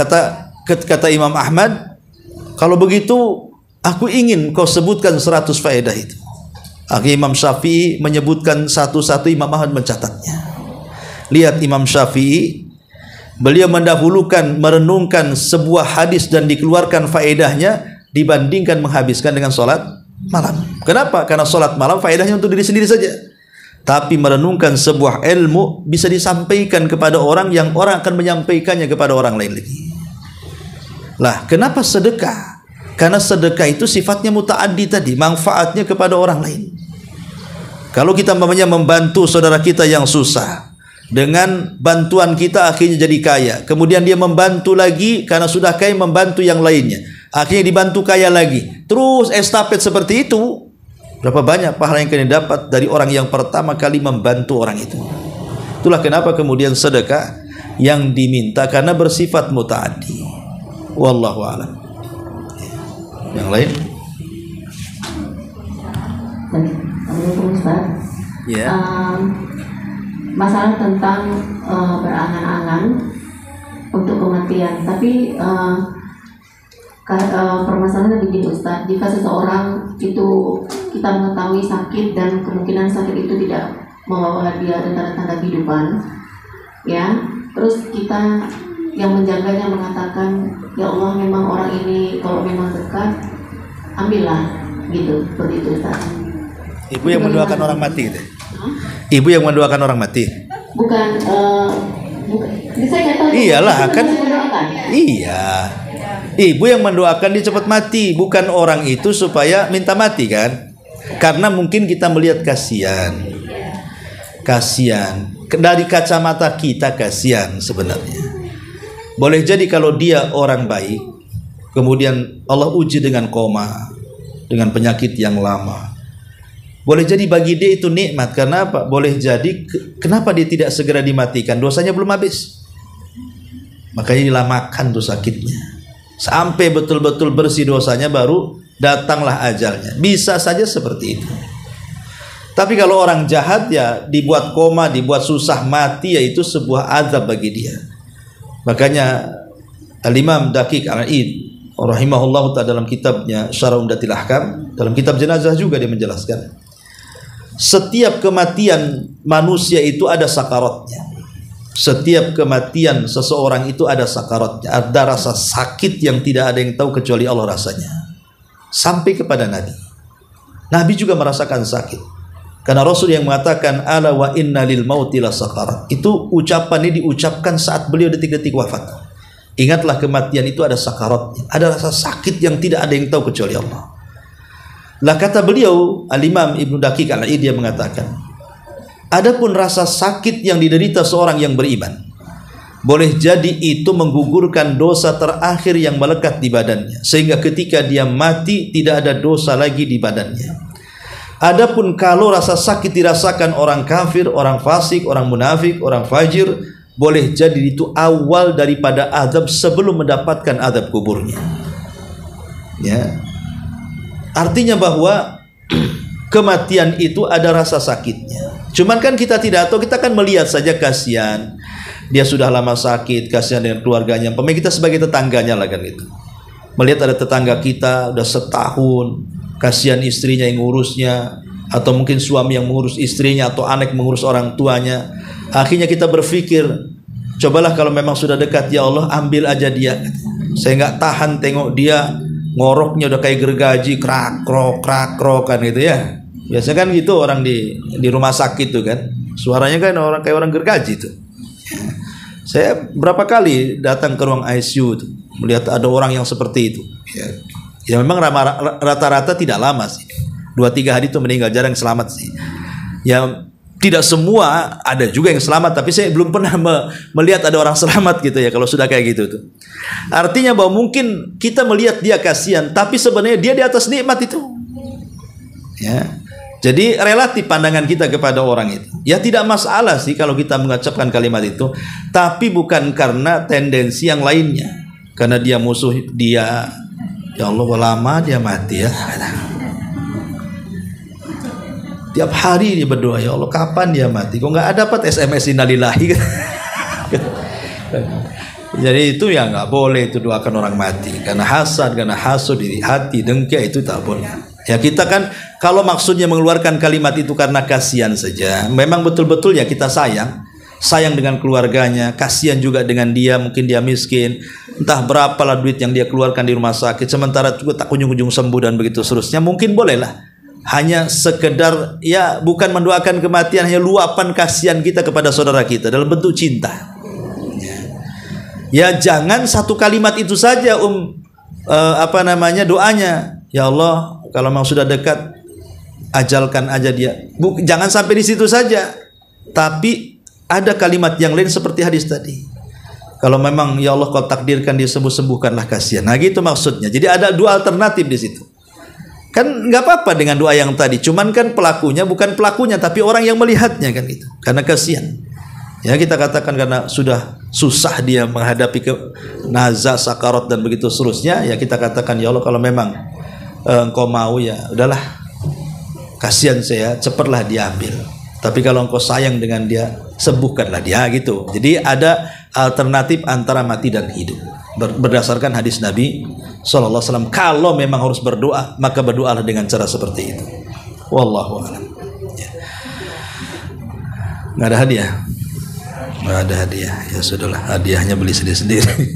kata Imam Ahmad, kalau begitu aku ingin kau sebutkan 100 faedah itu. Akhirnya Imam Syafi'i menyebutkan satu-satu, Imam Ahmad mencatatnya. Lihat Imam Syafi'i, beliau mendahulukan merenungkan sebuah hadis dan dikeluarkan faedahnya dibandingkan menghabiskan dengan sholat malam. Kenapa? Karena sholat malam faedahnya untuk diri sendiri saja. Tapi merenungkan sebuah ilmu bisa disampaikan kepada orang yang orang akan menyampaikannya kepada orang lain lagi. Lah, kenapa sedekah? Karena sedekah itu sifatnya muta'addi tadi, manfaatnya kepada orang lain. Kalau kita membantu saudara kita yang susah, dengan bantuan kita akhirnya jadi kaya, kemudian dia membantu lagi karena sudah kaya membantu yang lainnya, akhirnya dibantu kaya lagi, terus estafet seperti itu. Berapa banyak pahala yang kalian dapat dari orang yang pertama kali membantu orang itu. Itulah kenapa kemudian sedekah yang diminta karena bersifat muta'addi. Wallahu a'lam. Yang lain? Assalamualaikum Ustaz. Ya. Masalah tentang berangan-angan untuk kematian. Tapi permasalahannya begini Ustaz. Jika seseorang itu kita mengetahui sakit dan kemungkinan sakit itu tidak membawa dia tanda-tanda kehidupan, ya. Terus kita yang menjaganya mengatakan, ya Allah, memang orang ini kalau memang dekat, ambillah, gitu, seperti itu Ustaz. Ibu yang mendoakan orang mati gitu. Ibu yang mendoakan orang mati. Bukan, saya nggak tahu. Iyalah kan. Iya. Ibu yang mendoakan dia cepat mati, bukan orang itu supaya minta mati kan? Karena mungkin kita melihat kasihan. Kasihan. Dari kacamata kita kasihan sebenarnya. Boleh jadi kalau dia orang baik, kemudian Allah uji dengan koma, dengan penyakit yang lama. Boleh jadi bagi dia itu nikmat. Karena apa? Boleh jadi kenapa dia tidak segera dimatikan? Dosanya belum habis. Makanya dilamakan tuh sakitnya. Sampai betul-betul bersih dosanya baru datanglah ajalnya. Bisa saja seperti itu. Tapi kalau orang jahat ya dibuat koma, dibuat susah mati, ya itu sebuah azab bagi dia. Makanya Al-Imam Daqiq Al-Id rahimahullah ta'ala dalam kitabnya Syarah Umdatil Ahkam, dalam kitab jenazah juga dia menjelaskan, setiap kematian manusia itu ada sakaratnya. setiap kematian seseorang itu ada sakaratnya, ada rasa sakit yang tidak ada yang tahu kecuali Allah rasanya. Sampai kepada Nabi. Nabi juga merasakan sakit. Karena Rasul yang mengatakan ala wa inna lil mauti la sakarat. Itu ucapan ini diucapkan saat beliau detik-detik wafat. Ingatlah kematian itu ada sakaratnya, ada rasa sakit yang tidak ada yang tahu kecuali Allah. Lah kata beliau Al-Imam Ibnu Daqiq Al-Id, dia mengatakan, adapun rasa sakit yang diderita seorang yang beriman, boleh jadi itu menggugurkan dosa terakhir yang melekat di badannya, sehingga ketika dia mati tidak ada dosa lagi di badannya. Adapun kalau rasa sakit dirasakan orang kafir, orang fasik, orang munafik, orang fajir, boleh jadi itu awal daripada azab sebelum mendapatkan azab kuburnya. Ya. Artinya bahwa kematian itu ada rasa sakitnya. Cuman kan kita tidak tahu, kita kan melihat saja kasihan. Dia sudah lama sakit, kasihan dengan keluarganya. Pemain kita sebagai tetangganya lah kan itu. Melihat ada tetangga kita udah setahun, kasihan istrinya yang ngurusnya, atau mungkin suami yang mengurus istrinya, atau anak mengurus orang tuanya. Akhirnya kita berpikir, cobalah kalau memang sudah dekat, ya Allah ambil aja dia. Saya nggak tahan tengok dia ngoroknya udah kayak gergaji, krak-krok kan gitu ya. Biasa kan gitu orang di rumah sakit tuh kan, suaranya kan orang kayak orang gergaji tuh. Saya berapa kali datang ke ruang ICU tuh, melihat ada orang yang seperti itu. Ya memang rata-rata tidak lama sih, 2-3 hari itu meninggal, jarang selamat sih. Ya tidak semua, ada juga yang selamat, tapi saya belum pernah melihat ada orang selamat gitu ya kalau sudah kayak gitu tuh. Artinya bahwa mungkin kita melihat dia kasihan, tapi sebenarnya dia di atas nikmat itu. Ya. Jadi relatif pandangan kita kepada orang itu. Ya tidak masalah sih kalau kita mengucapkan kalimat itu, tapi bukan karena tendensi yang lainnya. Karena dia musuh dia, ya Allah lama dia mati ya. Tiap hari dia berdoa, ya Allah kapan dia mati? Kok nggak dapat SMS innalillahi? Jadi itu ya nggak boleh itu doakan orang mati. Karena hasad, karena hasud di hati, dengki itu tak boleh. Ya kita kan kalau maksudnya mengeluarkan kalimat itu karena kasihan saja, memang betul-betul ya kita sayang dengan keluarganya, kasihan juga dengan dia, mungkin dia miskin, entah berapalah duit yang dia keluarkan di rumah sakit, sementara juga tak kunjung-kunjung sembuh dan begitu seterusnya, mungkin bolehlah. Hanya sekedar ya bukan mendoakan kematian, hanya luapan kasihan kita kepada saudara kita dalam bentuk cinta. Ya jangan satu kalimat itu saja doanya. Ya Allah kalau memang sudah dekat ajalkan aja dia. Jangan sampai di situ saja. Tapi ada kalimat yang lain seperti hadis tadi. Kalau memang ya Allah kau takdirkan dia sembuhkanlah kasihan. Nah gitu maksudnya. Jadi ada dua alternatif di situ. Kan nggak apa-apa dengan doa yang tadi. Cuman kan pelakunya bukan pelakunya, tapi orang yang melihatnya kan gitu. Karena kasihan. Ya kita katakan karena sudah susah dia menghadapi nazar, sakarat dan begitu seterusnya. Ya kita katakan ya Allah kalau memang engkau mau ya udahlah, kasihan saya, cepatlah dia ambil. Tapi kalau engkau sayang dengan dia, sembuhkanlah dia gitu. Jadi ada alternatif antara mati dan hidup berdasarkan hadis Nabi Sallallahu Alaihi Wasallam. Kalau memang harus berdoa, maka berdoalah dengan cara seperti itu. Wallahu a'lam. Nggak ada hadiah. Nggak ada hadiah. Ya sudahlah, hadiahnya beli sendiri-sendiri.